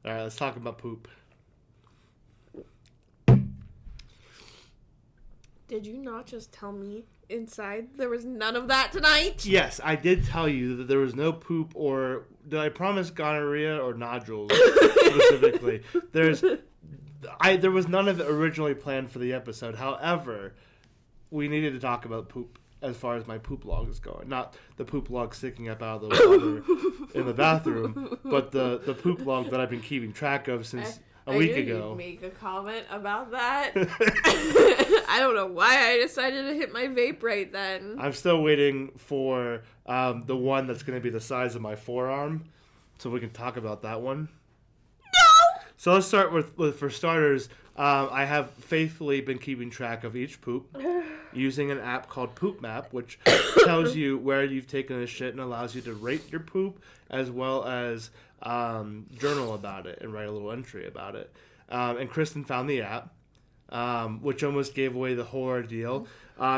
All right, let's talk about poop. Did you not just tell me inside there was none of that tonight? Yes, I did tell you that there was no poop or... Did I promise gonorrhea or nodules specifically? There was none of it originally planned for the episode. However, we needed to talk about poop as far as my poop log is going. Not the poop log sticking up out of the water in the bathroom, but the poop log that I've been keeping track of since a week ago. You'd make a comment about that. I don't know why I decided to hit my vape right then. I'm still waiting for the one that's going to be the size of my forearm, so we can talk about that one. No! So let's start with for starters, I have faithfully been keeping track of each poop using an app called Poop Map, which tells you where you've taken a shit and allows you to rate your poop as well as journal about it and write a little entry about it. And Kristen found the app, which almost gave away the whole ordeal.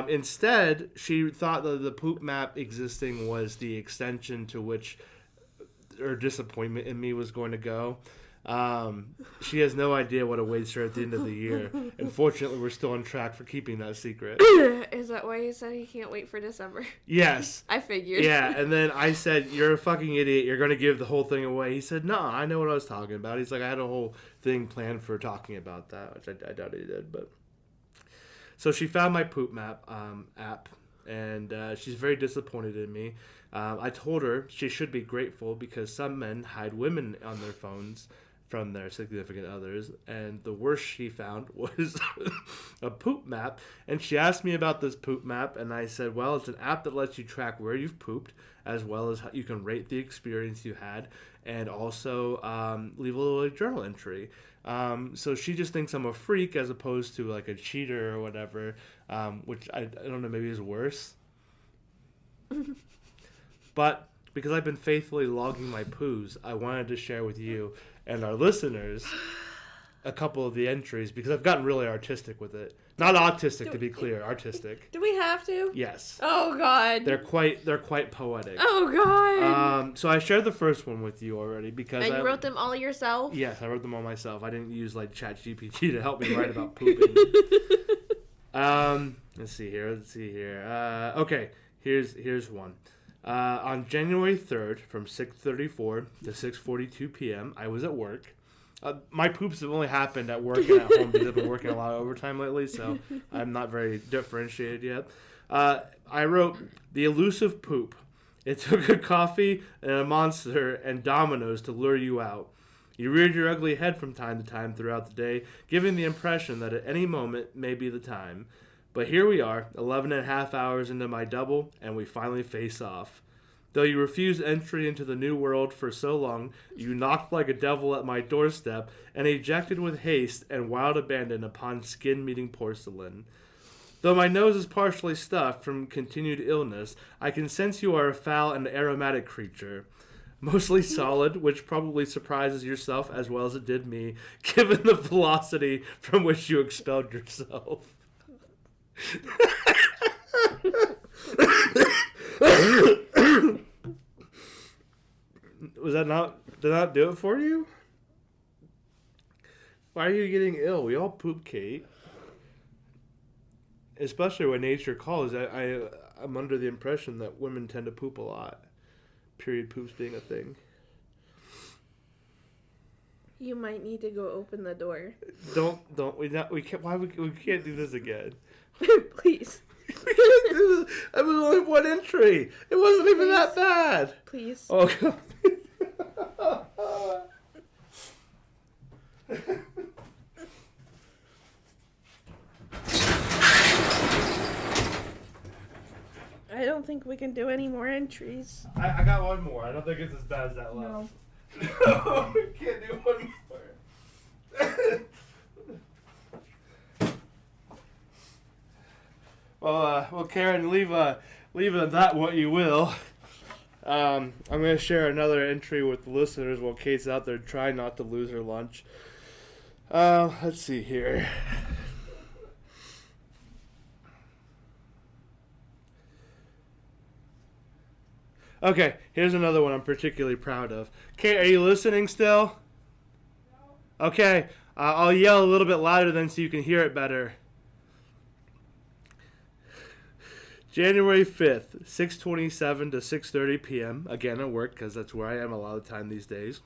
Instead, she thought that the Poop Map existing was the extension to which her disappointment in me was going to go. She has no idea what awaits her at the end of the year. Unfortunately, we're still on track for keeping that secret. Is that why he said he can't wait for December? Yes. I figured. Yeah, and then I said, you're a fucking idiot. You're going to give the whole thing away. He said, no, I know what I was talking about. He's like, I had a whole thing planned for talking about that, which I doubt he did. But so she found my Poop Map app, and she's very disappointed in me. I told her she should be grateful because some men hide women on their phones from their significant others, and the worst she found was a poop map. And she asked me about this poop map, and I said, well, it's an app that lets you track where you've pooped, as well as how you can rate the experience you had, and also leave a little journal entry. So she just thinks I'm a freak as opposed to like a cheater or whatever, which I don't know, maybe is worse. But because I've been faithfully logging my poos, I wanted to share with you and our listeners a couple of the entries because I've gotten really artistic with it. Not autistic, to be clear, artistic. Do we have to? Yes. Oh God. They're quite poetic. Oh God. So I shared the first one with you already because and you wrote them all yourself? Yes, I wrote them all myself. I didn't use like ChatGPT to help me write about pooping. Let's see here. Okay, here's one. On January 3rd, from 6:34 to 6:42 p.m., I was at work. My poops have only happened at work and at home because I've been working a lot of overtime lately, so I'm not very differentiated yet. I wrote, the elusive poop. It took a coffee and a Monster and Dominoes to lure you out. You reared your ugly head from time to time throughout the day, giving the impression that at any moment may be the time. But here we are, 11 and a half hours into my double, and we finally face off. Though you refused entry into the new world for so long, you knocked like a devil at my doorstep and ejected with haste and wild abandon upon skin-meeting porcelain. Though my nose is partially stuffed from continued illness, I can sense you are a foul and aromatic creature. Mostly solid, which probably surprises yourself as well as it did me, given the velocity from which you expelled yourself. Did that do it for you? Why are you getting ill? We all poop, Kate. Especially when nature calls. I'm under the impression that women tend to poop a lot. Period poops being a thing. You might need to go open the door. We can't do this again. Please. We can't do this. It was only one entry. It wasn't even that bad. Please. Oh God. I don't think we can do any more entries. I got one more. I don't think it's as bad as that last. No, we can't do one more. Well, Karen, leave that what you will. I'm going to share another entry with the listeners while Kate's out there trying not to lose her lunch. Let's see here. Okay, here's another one I'm particularly proud of. Kate, are you listening still? Okay, I'll yell a little bit louder then so you can hear it better. January 5th, 6:27 to 6:30 p.m. Again at work, because that's where I am a lot of the time these days.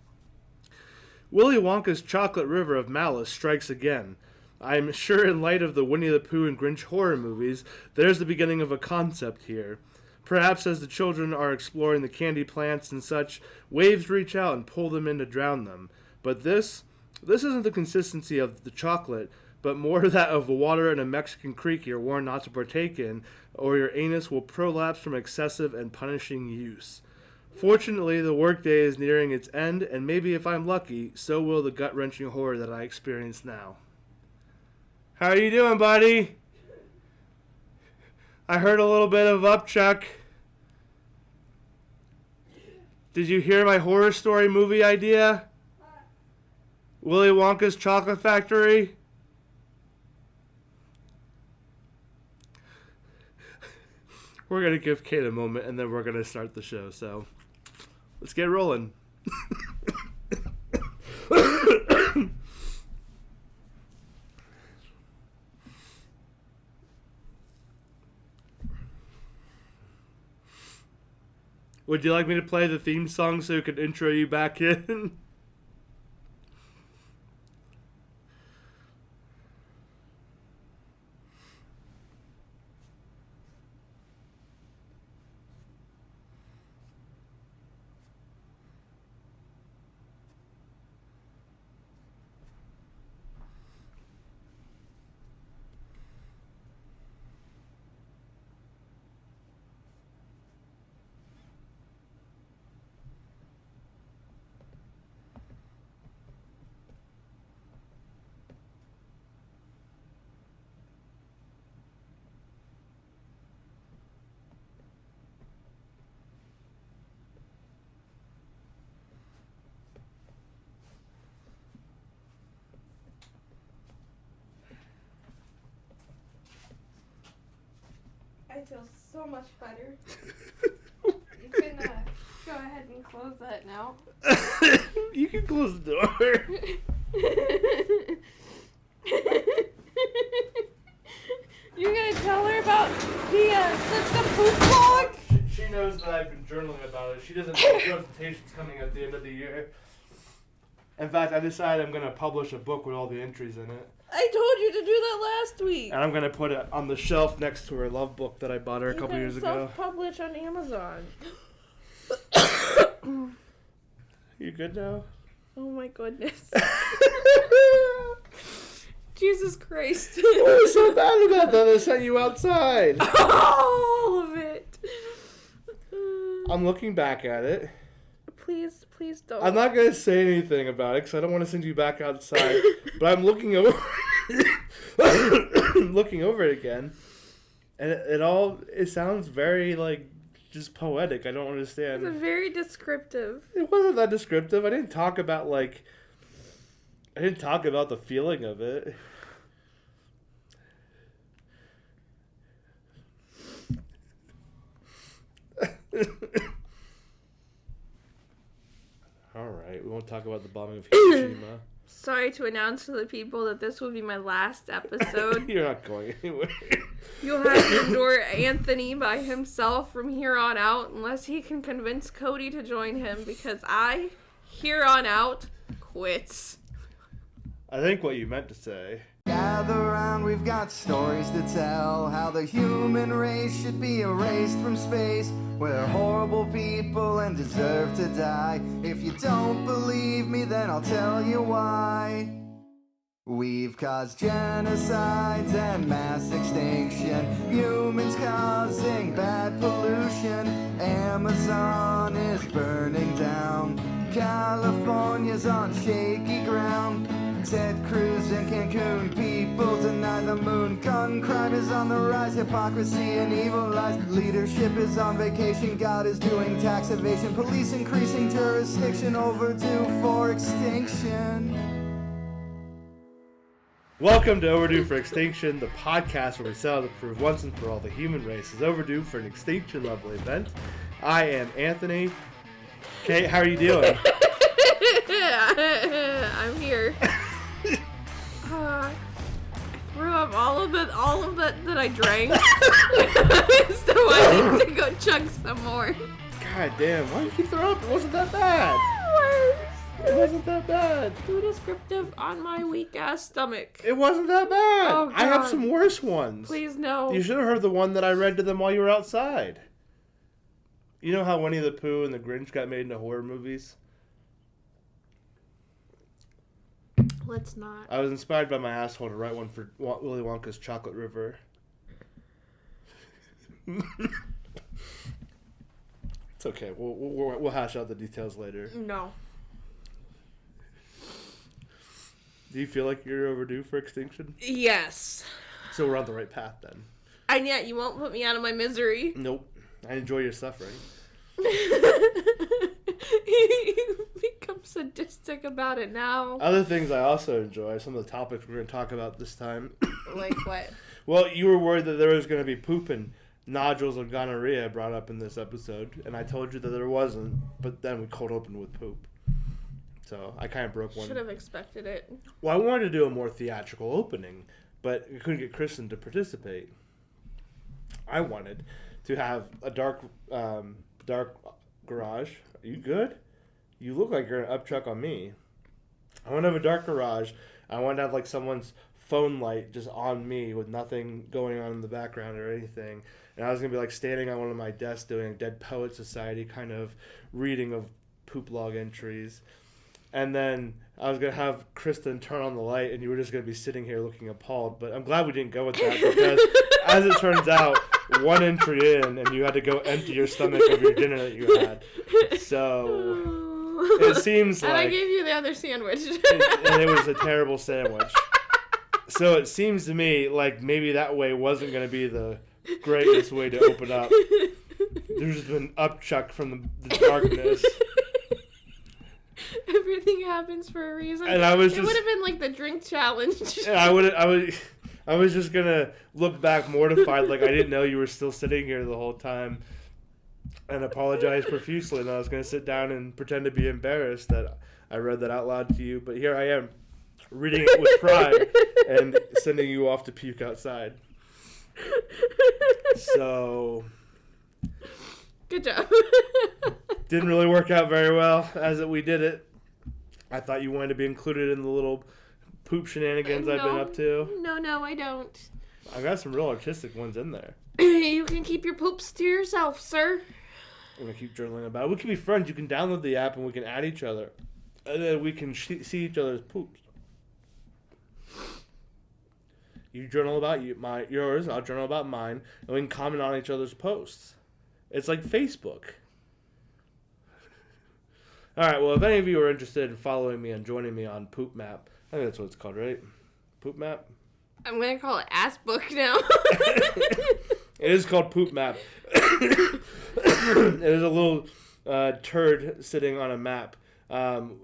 Willy Wonka's chocolate river of malice strikes again. I'm sure in light of the Winnie the Pooh and Grinch horror movies, there's the beginning of a concept here. Perhaps as the children are exploring the candy plants and such, waves reach out and pull them in to drown them. But this isn't the consistency of the chocolate, but more that of the water in a Mexican creek you're warned not to partake in, or your anus will prolapse from excessive and punishing use. Fortunately, the workday is nearing its end, and maybe if I'm lucky, so will the gut-wrenching horror that I experience now. How are you doing, buddy? I heard a little bit of upchuck. Did you hear my horror story movie idea? Willy Wonka's Chocolate Factory? We're going to give Kate a moment, and then we're going to start the show, so let's get rolling. Would you like me to play the theme song so we could intro you back in? I feel so much better. You can go ahead and close that now. You can close the door. You're gonna tell her about the poop vlog? She knows that I've been journaling about it. She doesn't know the presentation's coming at the end of the year. In fact, I decided I'm going to publish a book with all the entries in it. I told you to do that last week. And I'm going to put it on the shelf next to her love book that I bought her a couple years ago. Self-publish on Amazon. You good now? Oh my goodness. Jesus Christ. What was so bad about that? I sent you outside. All of it. I'm looking back at it. Please don't. I'm not going to say anything about it because I don't want to send you back outside. But I'm looking over looking over it again. And it sounds very, just poetic. I don't understand. It's very descriptive. It wasn't that descriptive. I didn't talk about, the feeling of it. Alright, we won't talk about the bombing of Hiroshima. Sorry to announce to the people that this will be my last episode. You're not going anywhere. You'll have to endure Anthony by himself from here on out unless he can convince Cody to join him because I, here on out, quits. I think what you meant to say. Gather round, we've got stories to tell. How the human race should be erased from space. We're horrible people and deserve to die. If you don't believe me, then I'll tell you why. We've caused genocides and mass extinction. Humans causing bad pollution. Amazon is burning down. California's on shaky ground. Ted Cruz in Cancun, people deny the moon. Gun crime is on the rise, hypocrisy and evil lies. Leadership is on vacation, God is doing tax evasion. Police increasing jurisdiction, overdue for extinction. Welcome to Overdue for Extinction, the podcast where we set out to prove once and for all the human race is overdue for an extinction level event. I am Anthony. Kate, how are you doing? I'm here. I threw up all of that that I drank. So I need to go chug some more. God damn, why did you throw up? It wasn't that bad. It wasn't that bad. Too descriptive on my weak ass stomach. It wasn't that bad. Oh, God. I have some worse ones. Please no. You should have heard the one that I read to them while you were outside. You know how Winnie the Pooh and the Grinch got made into horror movies? Let's not. I was inspired by my asshole to write one for Willy Wonka's Chocolate River. It's okay. We'll hash out the details later. No. Do you feel like you're overdue for extinction? Yes. So we're on the right path then. And yet you won't put me out of my misery. Nope. I enjoy your suffering. You become sadistic about it now. Other things I also enjoy, some of the topics we're going to talk about this time. Like what? Well, you were worried that there was going to be poop and nodules and gonorrhea brought up in this episode, and I told you that there wasn't, but then we cold opened with poop. So I kind of broke one. Should have expected it. Well, I wanted to do a more theatrical opening, but I couldn't get Kristen to participate. I wanted to have a dark garage. Are you good? You look like you're an upchuck on me. I want to have a dark garage. I want to have like someone's phone light just on me with nothing going on in the background or anything. And I was going to be like standing on one of my desks doing a Dead Poet Society kind of reading of poop log entries. And then I was going to have Kristen turn on the light and you were just going to be sitting here looking appalled. But I'm glad we didn't go with that because as it turns out, one entry in and you had to go empty your stomach of your dinner that you had. So it seems like... And I gave you the other sandwich. and it was a terrible sandwich. So it seems to me like maybe that way wasn't going to be the greatest way to open up. There's just been upchuck from the darkness. Everything happens for a reason. And I was it would have been like the drink challenge. And I was just gonna look back mortified, like I didn't know you were still sitting here the whole time, and apologize profusely. And I was gonna sit down and pretend to be embarrassed that I read that out loud to you. But here I am, reading it with pride and sending you off to puke outside. So, good job. Didn't really work out very well as we did it. I thought you wanted to be included in the little poop shenanigans I've been up to. No, I don't. I got some real artistic ones in there. You can keep your poops to yourself, sir. I'm going to keep journaling about it. We can be friends. You can download the app and we can add each other. And then we can see each other's poops. You journal about yours, I'll journal about mine, and we can comment on each other's posts. It's like Facebook. Alright, well, if any of you are interested in following me and joining me on Poop Map, I think that's what it's called, right? Poop Map? I'm going to call it Ass Book now. It is called Poop Map. It is a little turd sitting on a map.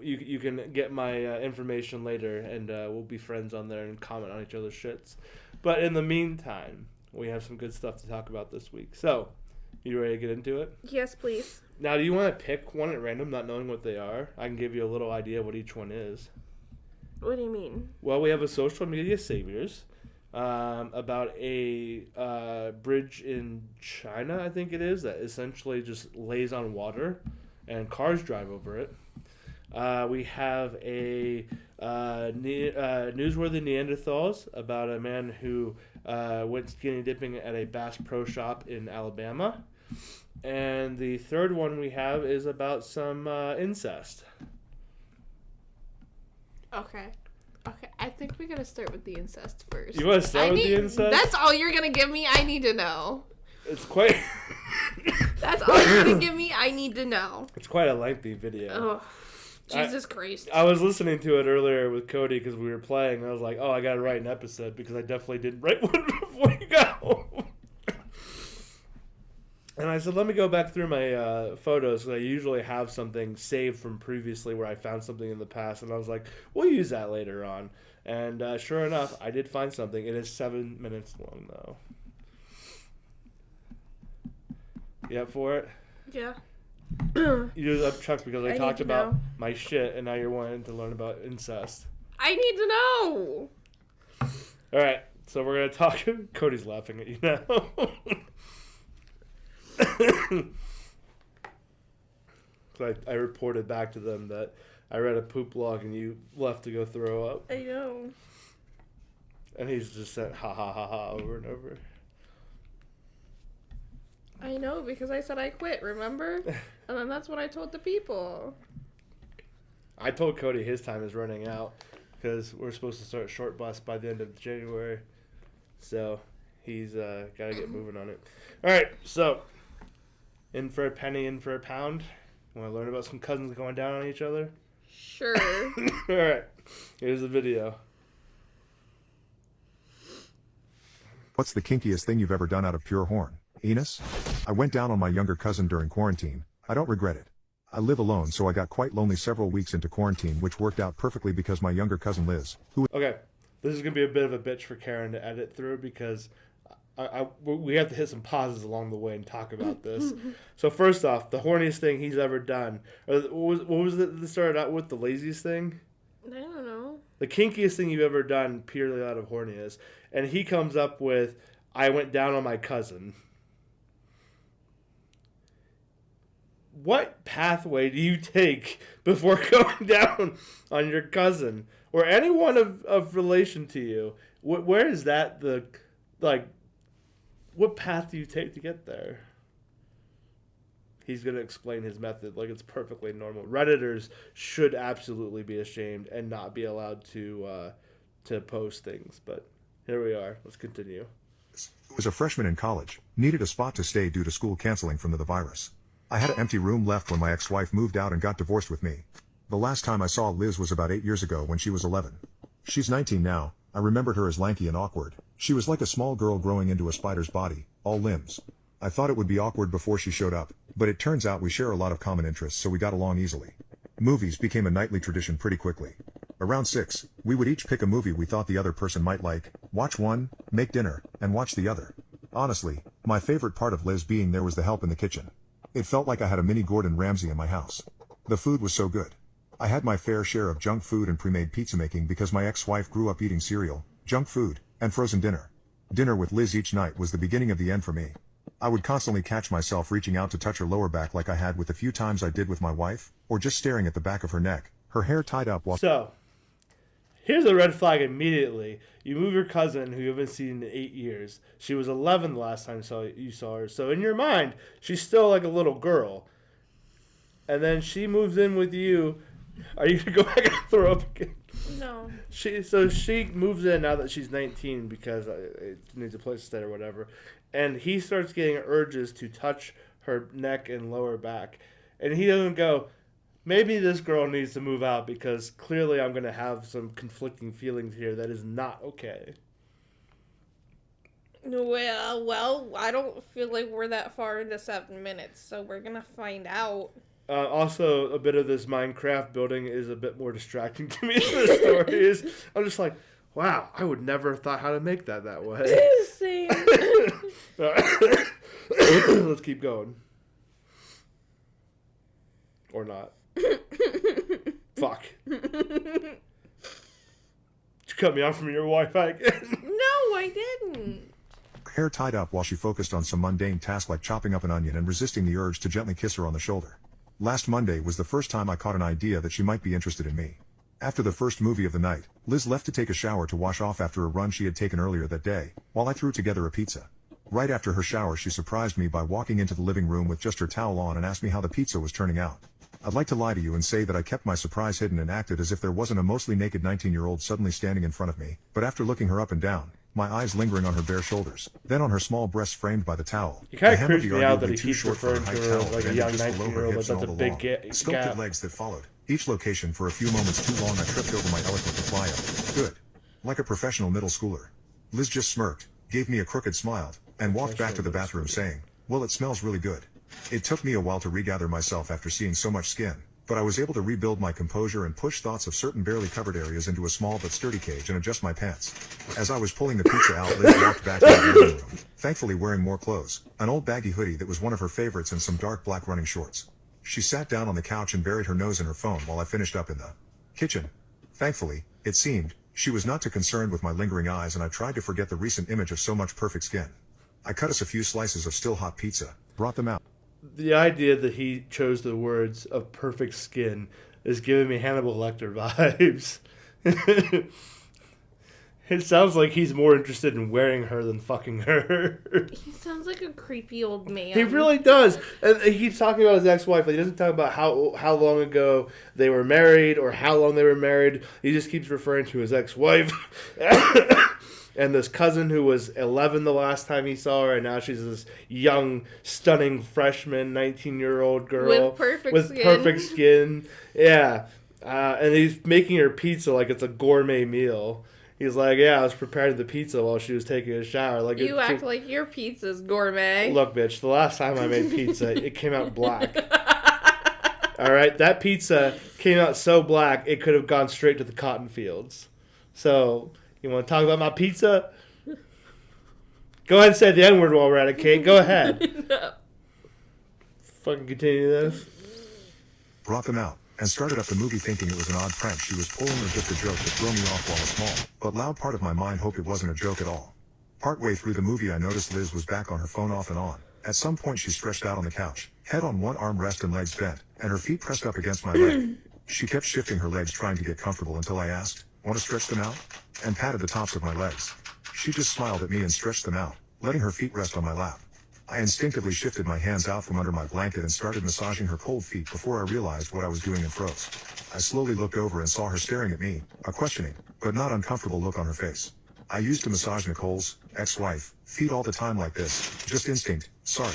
You can get my information later, and we'll be friends on there and comment on each other's shits. But in the meantime, we have some good stuff to talk about this week. So, you ready to get into it? Yes, please. Now, do you want to pick one at random, not knowing what they are? I can give you a little idea what each one is. What do you mean? Well, we have a social media saviors about a bridge in China, I think it is, that essentially just lays on water and cars drive over it. We have a newsworthy Neanderthals about a man who went skinny dipping at a Bass Pro Shop in Alabama. And the third one we have is about some incest. Okay, I think we gotta start with the incest first. You want to start with the incest? That's all you're gonna give me? I need to know. It's quite... That's all you're gonna give me? I need to know. It's quite a lengthy video. Oh, Jesus Christ. I was listening to it earlier with Cody because we were playing. And I was like, oh, I got to write an episode because I definitely didn't write one before you got home. And I said, let me go back through my photos because I usually have something saved from previously where I found something in the past. And I was like, we'll use that later on. And sure enough, I did find something. It is 7 minutes long, though. You up for it? Yeah. You just up Chuck because I talked need to about know. my shit, and now you're wanting to learn about incest. I need to know. All right, so we're gonna talk. Cody's laughing at you now. So I reported back to them that I read a poop log and you left to go throw up. I know. And he's just said ha ha ha ha over and over. I know, because I said I quit, remember? And then that's what I told the people. I told Cody his time is running out because we're supposed to start short bus by the end of January. So he's got to get moving on it. All right, so in for a penny, in for a pound. Want to learn about some cousins going down on each other? Sure. All right, here's the video. What's the kinkiest thing you've ever done out of pure horn? Enos? I went down on my younger cousin during quarantine. I don't regret it. I live alone, so I got quite lonely several weeks into quarantine, which worked out perfectly because my younger cousin Liz, who... Okay, this is going to be a bit of a bitch for Karen to edit through because we have to hit some pauses along the way and talk about this. So first off, the horniest thing he's ever done. What was it that started out with? The laziest thing? I don't know. The kinkiest thing you've ever done purely out of horniness. And he comes up with, I went down on my cousin. What pathway do you take before going down on your cousin or anyone of relation to you? Where is that what path do you take to get there? He's going to explain his method like it's perfectly normal. Redditors should absolutely be ashamed and not be allowed to post things. But here we are. Let's continue. was a freshman in college, needed a spot to stay due to school canceling from the virus. I had an empty room left when my ex-wife moved out and got divorced with me. The last time I saw Liz was about 8 years ago when she was 11. She's 19 now. I remembered her as lanky and awkward. She was like a small girl growing into a spider's body, all limbs. I thought it would be awkward before she showed up, but it turns out we share a lot of common interests, so we got along easily. Movies became a nightly tradition pretty quickly. Around 6, we would each pick a movie we thought the other person might like, watch one, make dinner, and watch the other. Honestly, my favorite part of Liz being there was the help in the kitchen. It felt like I had a mini Gordon Ramsay in my house. The food was so good. I had my fair share of junk food and pre-made pizza making because my ex-wife grew up eating cereal, junk food, and frozen dinner. Dinner with Liz each night was the beginning of the end for me. I would constantly catch myself reaching out to touch her lower back like I had with the few times I did with my wife, or just staring at the back of her neck, her hair tied up while... So, here's a red flag immediately. You move your cousin who you haven't seen in 8 years. She was 11 the last time you saw her. So in your mind, she's still like a little girl. And then she moves in with you. Are you going to go back and throw up again? No. So she moves in now that she's 19 because it needs a place to stay or whatever. And he starts getting urges to touch her neck and lower back. And he doesn't go, maybe this girl needs to move out because clearly I'm going to have some conflicting feelings here that is not okay. Well, I don't feel like we're that far into 7 minutes, so we're going to find out. Also, a bit of this Minecraft building is a bit more distracting to me than the story is. I'm just like, wow, I would never have thought how to make that way. Same. Let's keep going. Or not. Fuck. Did you cut me off from your Wi-Fi again? No, I didn't. Hair tied up while she focused on some mundane task like chopping up an onion and resisting the urge to gently kiss her on the shoulder. Last Monday was the first time I caught an idea that she might be interested in me. After the first movie of the night, Liz left to take a shower to wash off after a run she had taken earlier that day, while I threw together a pizza. Right after her shower she surprised me by walking into the living room with just her towel on and asked me how the pizza was turning out. I'd like to lie to you and say that I kept my surprise hidden and acted as if there wasn't a mostly naked 19-year-old suddenly standing in front of me, but after looking her up and down, my eyes lingering on her bare shoulders, then on her small breasts framed by the towel. You kind of creeps me out that he keeps referring to her like a young 19-year-old, but that's a big gap. Sculpted legs that followed. Each location for a few moments too long I tripped over my eloquent reply of, good. Like a professional middle schooler. Liz just smirked, gave me a crooked smile, and walked back to the bathroom saying, well, it smells really good. It took me a while to regather myself after seeing so much skin, but I was able to rebuild my composure and push thoughts of certain barely covered areas into a small but sturdy cage and adjust my pants. As I was pulling the pizza out, Liz walked back to the living room, thankfully wearing more clothes, an old baggy hoodie that was one of her favorites and some dark black running shorts. She sat down on the couch and buried her nose in her phone while I finished up in the kitchen. Thankfully, it seemed, she was not too concerned with my lingering eyes, and I tried to forget the recent image of so much perfect skin. I cut us a few slices of still hot pizza, brought them out. The idea that he chose the words of perfect skin is giving me Hannibal Lecter vibes. It sounds like he's more interested in wearing her than fucking her. He sounds like a creepy old man. He really does. And he keeps talking about his ex-wife. He doesn't talk about how long ago they were married or how long they were married. He just keeps referring to his ex-wife. And this cousin who was 11 the last time he saw her, and now she's this young, stunning freshman, 19-year-old girl. With perfect skin. Yeah. And he's making her pizza like it's a gourmet meal. He's like, yeah, I was preparing the pizza while she was taking a shower. Like you act like your pizza's gourmet. Look, bitch, the last time I made pizza, it came out black. All right? That pizza came out so black, it could have gone straight to the cotton fields. So, you want to talk about my pizza? Go ahead and say the N-word while we're at it, Kate. Go ahead. No. Fucking continue this. Brought them out, and started up the movie thinking it was an odd prank she was pulling or just a joke to throw me off while a small, but loud part of my mind hoped it wasn't a joke at all. Partway through the movie I noticed Liz was back on her phone off and on. At some point she stretched out on the couch, head on one arm rest and legs bent, and her feet pressed up against my leg. She kept shifting her legs trying to get comfortable until I asked, "Want to stretch them out?" and patted the tops of my legs. She just smiled at me and stretched them out, letting her feet rest on my lap. I instinctively shifted my hands out from under my blanket and started massaging her cold feet before I realized what I was doing and froze. I slowly looked over and saw her staring at me, a questioning, but not uncomfortable look on her face. I used to massage Nicole's ex-wife feet all the time like this, just instinct, sorry.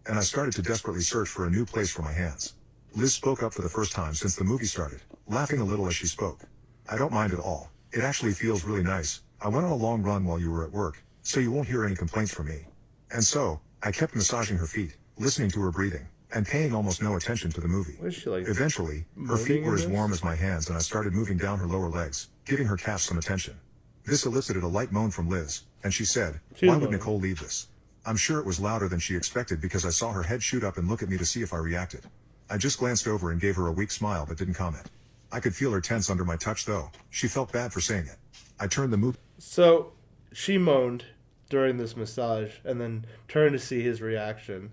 And I started to desperately search for a new place for my hands. Liz spoke up for the first time since the movie started, laughing a little as she spoke. "I don't mind at all. It actually feels really nice. I went on a long run while you were at work, so you won't hear any complaints from me." And so, I kept massaging her feet, listening to her breathing, and paying almost no attention to the movie. What is she like? Eventually, her feet were as warm as my hands and I started moving down her lower legs, giving her calves some attention. This elicited a light moan from Liz, and she said, "Why would Nicole leave this?" I'm sure it was louder than she expected because I saw her head shoot up and look at me to see if I reacted. I just glanced over and gave her a weak smile but didn't comment. I could feel her tense under my touch though. She felt bad for saying it. I turned the movie. So, she moaned during this massage and then turned to see his reaction.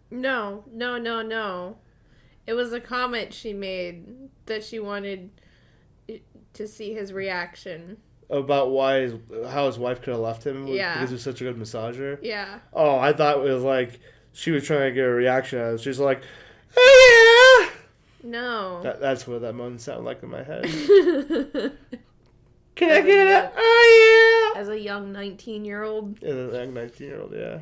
No. It was a comment she made that she wanted to see his reaction. About how his wife could have left him because he was such a good massager? Yeah. Oh, I thought it was like she was trying to get a reaction out of it. She's like, "Oh, yeah!" No. That's what that moan sounded like in my head. Can I get it? Oh, yeah! As a young 19-year-old. As a young 19-year-old, yeah.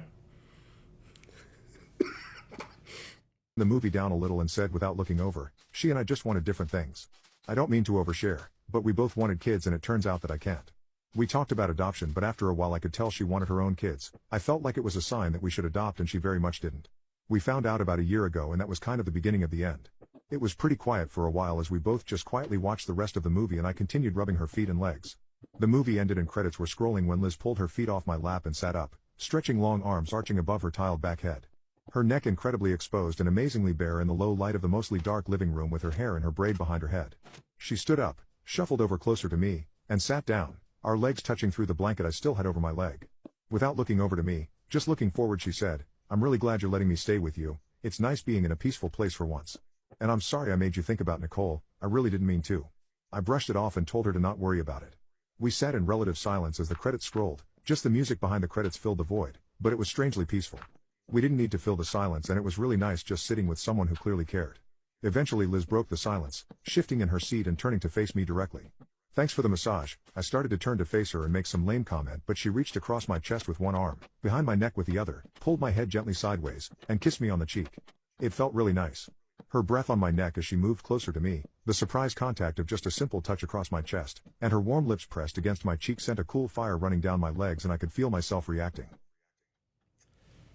The movie down a little and said without looking over, "She and I just wanted different things. I don't mean to overshare, but we both wanted kids and it turns out that I can't. We talked about adoption but after a while I could tell she wanted her own kids. I felt like it was a sign that we should adopt and she very much didn't. We found out about a year ago and that was kind of the beginning of the end. It was pretty quiet for a while as we both just quietly watched the rest of the movie and I continued rubbing her feet and legs. The movie ended and credits were scrolling when Liz pulled her feet off my lap and sat up, stretching long arms arching above her tiled back head. Her neck incredibly exposed and amazingly bare in the low light of the mostly dark living room with her hair in her braid behind her head. She stood up, shuffled over closer to me, and sat down, our legs touching through the blanket I still had over my leg. Without looking over to me, just looking forward she said, "I'm really glad you're letting me stay with you. It's nice being in a peaceful place for once. And I'm sorry I made you think about Nicole, I really didn't mean to." I brushed it off and told her to not worry about it. We sat in relative silence as the credits scrolled, just the music behind the credits filled the void, but it was strangely peaceful. We didn't need to fill the silence and it was really nice just sitting with someone who clearly cared. Eventually Liz broke the silence, shifting in her seat and turning to face me directly. "Thanks for the massage." I started to turn to face her and make some lame comment but she reached across my chest with one arm, behind my neck with the other, pulled my head gently sideways, and kissed me on the cheek. It felt really nice. Her breath on my neck as she moved closer to me, the surprise contact of just a simple touch across my chest, and her warm lips pressed against my cheek sent a cool fire running down my legs and I could feel myself reacting.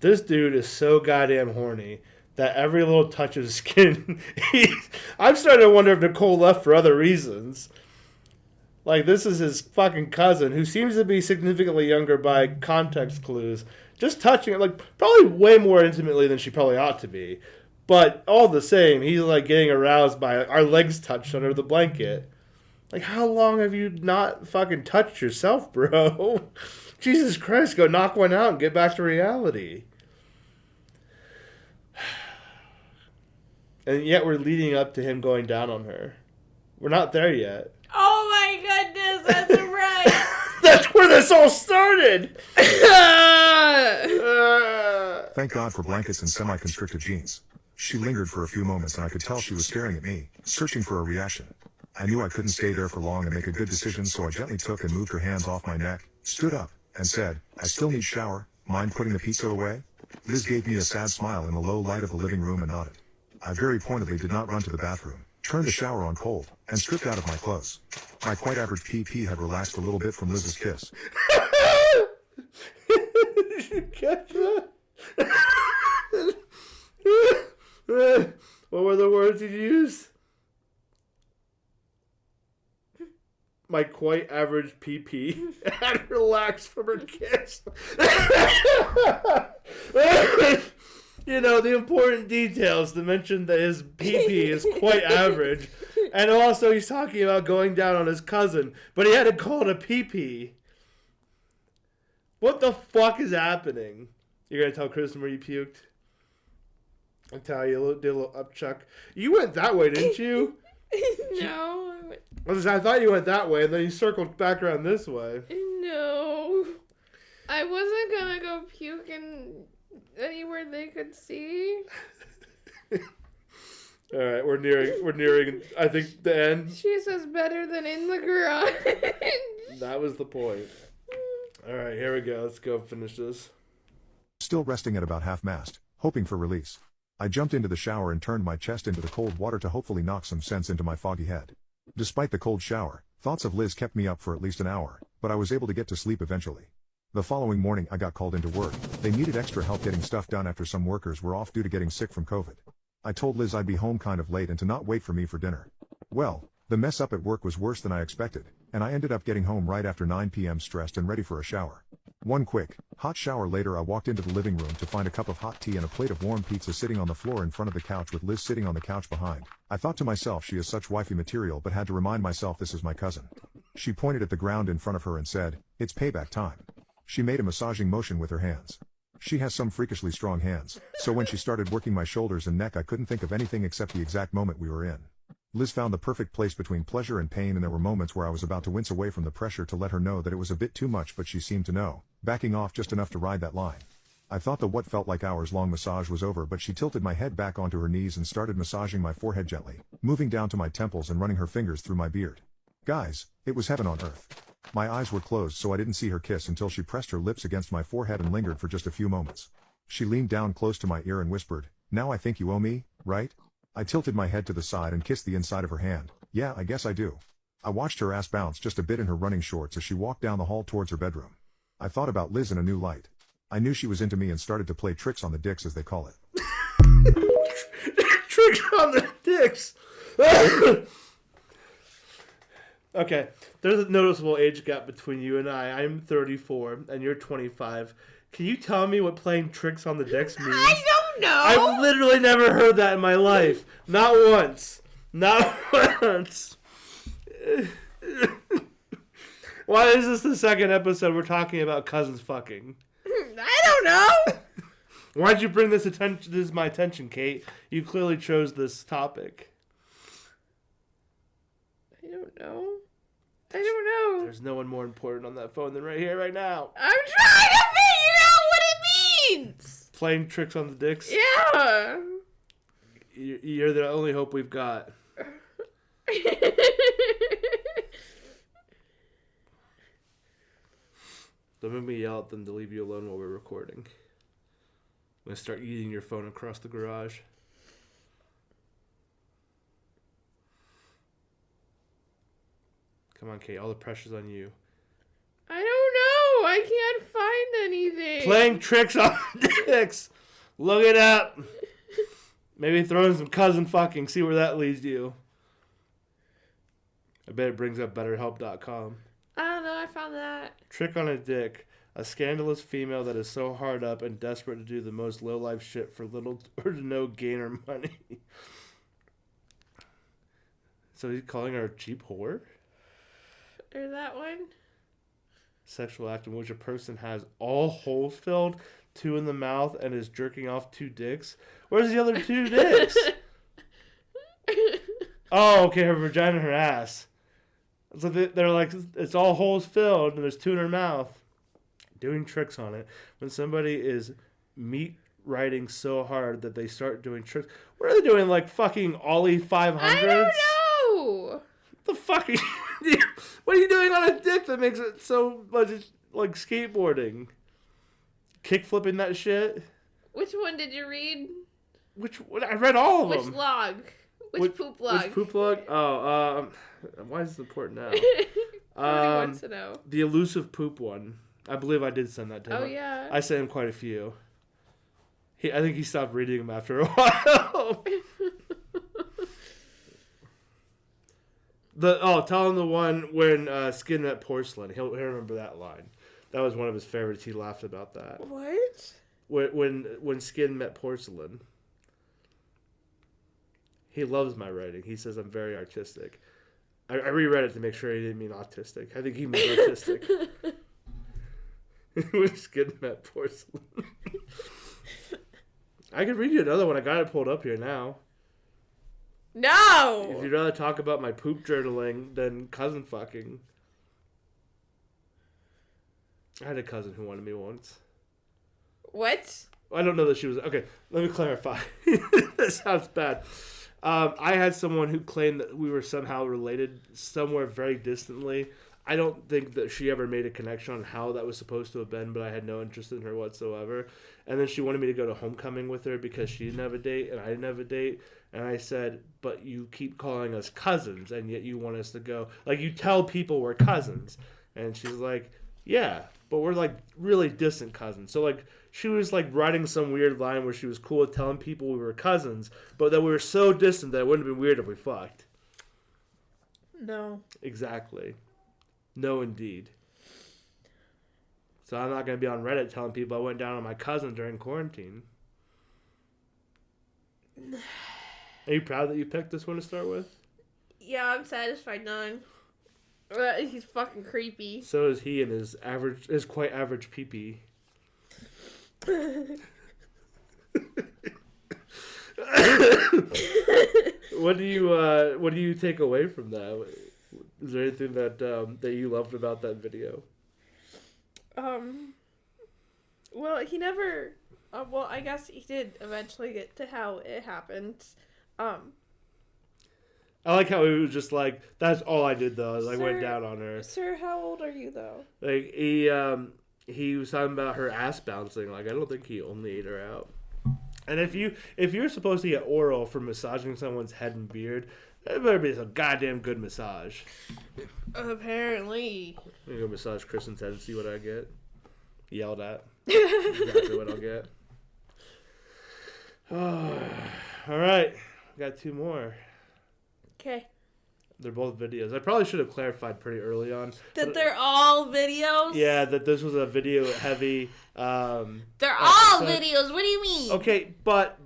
This dude is so goddamn horny that every little touch of his skin, I'm starting to wonder if Nicole left for other reasons. Like, this is his fucking cousin, who seems to be significantly younger by context clues. Just touching it, like, probably way more intimately than she probably ought to be. But all the same, he's, like, getting aroused by our legs touched under the blanket. Like, how long have you not fucking touched yourself, bro? Jesus Christ, go knock one out and get back to reality. And yet we're leading up to him going down on her. We're not there yet. Oh my goodness, that's right. That's where this all started! Thank God for blankets and semi-constricted jeans. She lingered for a few moments and I could tell she was staring at me, searching for a reaction. I knew I couldn't stay there for long and make a good decision, so I gently took and moved her hands off my neck, stood up, and said, I still need shower, mind putting the pizza away? Liz gave me a sad smile in the low light of the living room and nodded. I very pointedly did not run to the bathroom, turned the shower on cold, and stripped out of my clothes. My quite average PP had relaxed a little bit from Liz's kiss. Did you catch that? What were the words you used? My quite average PP had relaxed from her kiss. You know, the important details to mention that his PP is quite average. And also he's talking about going down on his cousin, but he had to call it a PP. What the fuck is happening? You're going to tell Kristen where you puked? I'll tell you, did a little upchuck. You went that way, didn't you? No. I thought you went that way, and then you circled back around this way. No. I wasn't gonna go puke anywhere they could see. All right, we're nearing. I think the end. She says better than in the garage. That was the point. All right, here we go. Let's go finish this. Still resting at about half-mast, hoping for release. I jumped into the shower and turned my chest into the cold water to hopefully knock some sense into my foggy head. Despite the cold shower, thoughts of Liz kept me up for at least an hour, but I was able to get to sleep eventually. The following morning I got called into work. They needed extra help getting stuff done after some workers were off due to getting sick from COVID. I told Liz I'd be home kind of late and to not wait for me for dinner. Well, the mess up at work was worse than I expected, and I ended up getting home right after 9 p.m. stressed and ready for a shower. One quick, hot shower later I walked into the living room to find a cup of hot tea and a plate of warm pizza sitting on the floor in front of the couch with Liz sitting on the couch behind. I thought to myself she is such wifey material but had to remind myself this is my cousin. She pointed at the ground in front of her and said, it's payback time. She made a massaging motion with her hands. She has some freakishly strong hands, so when she started working my shoulders and neck I couldn't think of anything except the exact moment we were in. Liz found the perfect place between pleasure and pain, and there were moments where I was about to wince away from the pressure to let her know that it was a bit too much, but she seemed to know, backing off just enough to ride that line. I thought that what felt like hours-long massage was over, but she tilted my head back onto her knees and started massaging my forehead gently, moving down to my temples and running her fingers through my beard. Guys, it was heaven on earth. My eyes were closed so I didn't see her kiss until she pressed her lips against my forehead and lingered for just a few moments. She leaned down close to my ear and whispered, now I think you owe me, right? I tilted my head to the side and kissed the inside of her hand. Yeah, I guess I do. I watched her ass bounce just a bit in her running shorts as she walked down the hall towards her bedroom. I thought about Liz in a new light. I knew she was into me and started to play tricks on the dicks, as they call it. Tricks on the dicks! Okay, there's a noticeable age gap between you and I. I'm 34 and you're 25. Can you tell me what playing tricks on the dicks means? I don't know. I've literally never heard that in my life. Not once. Not once. Why is this the second episode we're talking about cousins fucking? I don't know. Why'd you bring this to my attention, Kate? You clearly chose this topic. I don't know. I don't know. There's no one more important on that phone than right here, right now. I'm trying to figure out what it means. Playing tricks on the dicks? Yeah. You're the only hope we've got. Don't make me yell at them to leave you alone while we're recording. I'm going to start eating your phone across the garage. Come on, Kate. All the pressure's on you. I don't know. I can't find anything. Playing tricks on dicks. Look it up. Maybe throw in some cousin fucking. See where that leads you. I bet it brings up BetterHelp.com. I don't know. I found that. Trick on a dick. A scandalous female that is so hard up and desperate to do the most low-life shit for little or to no gain or money. So he's calling her a cheap whore? Or that one? Sexual act in which a person has all holes filled, 2 in the mouth, and is jerking off 2 dicks. Where's the other 2 dicks? Oh, okay, her vagina and her ass. So they're like, it's all holes filled, and there's 2 in her mouth. Doing tricks on it. When somebody is meat riding so hard that they start doing tricks. What are they doing, like fucking Ollie 500s? I don't know! The fuck are you, what are you doing on a dick that makes it so much like skateboarding? Kick flipping that shit? Which one did you read? I read all of Which them. log? Which poop log? Which poop log? Oh, why is this important now? Everybody wants to know. The elusive poop one. I believe I did send that to him. Oh, yeah. I sent him quite a few. I think he stopped reading them after a while. Tell him the one when Skin met porcelain. He'll remember that line. That was one of his favorites. He laughed about that. What? When Skin met porcelain. He loves my writing. He says I'm very artistic. I reread it to make sure he didn't mean autistic. I think he meant artistic. When Skin met porcelain. I could read you another one. I got it pulled up here now. No! If you'd rather talk about my poop journaling than cousin fucking. I had a cousin who wanted me once. What? I don't know that she was... Okay, let me clarify. That sounds bad. I had someone who claimed that we were somehow related somewhere very distantly. I don't think that she ever made a connection on how that was supposed to have been, but I had no interest in her whatsoever. And then she wanted me to go to homecoming with her because she didn't have a date and I didn't have a date. And I said, but you keep calling us cousins and yet you want us to go. Like, you tell people we're cousins. And she's like, yeah, but we're like really distant cousins. So like she was like writing some weird line where she was cool with telling people we were cousins, but that we were so distant that it wouldn't have been weird if we fucked. No. Exactly. No, indeed. So I'm not going to be on Reddit telling people I went down on my cousin during quarantine. Are you proud that you picked this one to start with? Yeah, I'm satisfied knowing. He's fucking creepy. So is he and his quite average pee-pee. What do you take away from that? Is there anything that you loved about that video? Well, he never. Well, I guess he did eventually get to how it happened. I like how he was just like, that's all I did though. I Sir, went down on her. Sir, how old are you though? Like he was talking about her ass bouncing. Like I don't think he only ate her out. And if you're supposed to get oral for massaging someone's head and beard, it better be some goddamn good massage. Apparently. I'm gonna go massage Kristen's head and see what I get. Yelled at. Exactly what I'll get. Oh, all right, got 2 more. Okay. They're both videos. I probably should have clarified pretty early on. That they're all videos? Yeah, that this was a video heavy. They're all videos. What do you mean? Okay, but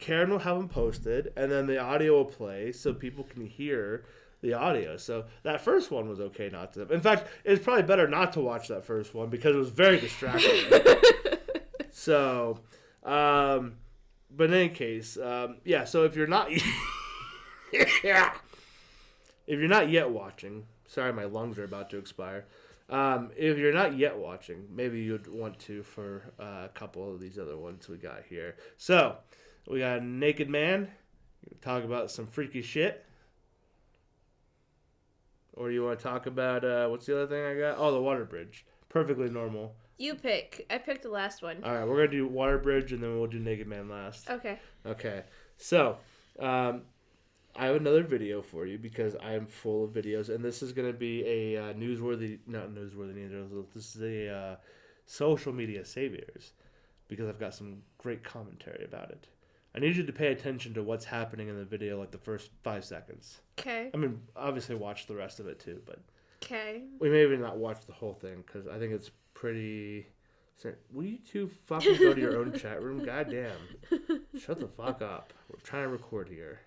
Karen will have them posted, and then the audio will play so people can hear the audio. So that first one was okay not to. In fact, it's probably better not to watch that first one because it was very distracting. So, but in any case, yeah. So if you're not, if you're not yet watching, sorry, my lungs are about to expire. If you're not yet watching, maybe you'd want to for a couple of these other ones we got here. So we got a naked man. Talk about some freaky shit. Or you want to talk about, what's the other thing I got? Oh, the water bridge. Perfectly normal. You pick. I picked the last one. All right, we're going to do water bridge, and then we'll do naked man last. Okay. Okay. So, I have another video for you because I am full of videos, and this is going to be a not newsworthy news. This is a social media saviors because I've got some great commentary about it. I need you to pay attention to what's happening in the video, like the first 5 seconds. Okay. I mean, obviously watch the rest of it too, but Okay. we may even not watch the whole thing because I think it's pretty. Will you two fucking go to your own chat room? Goddamn. Shut the fuck up. We're trying to record here.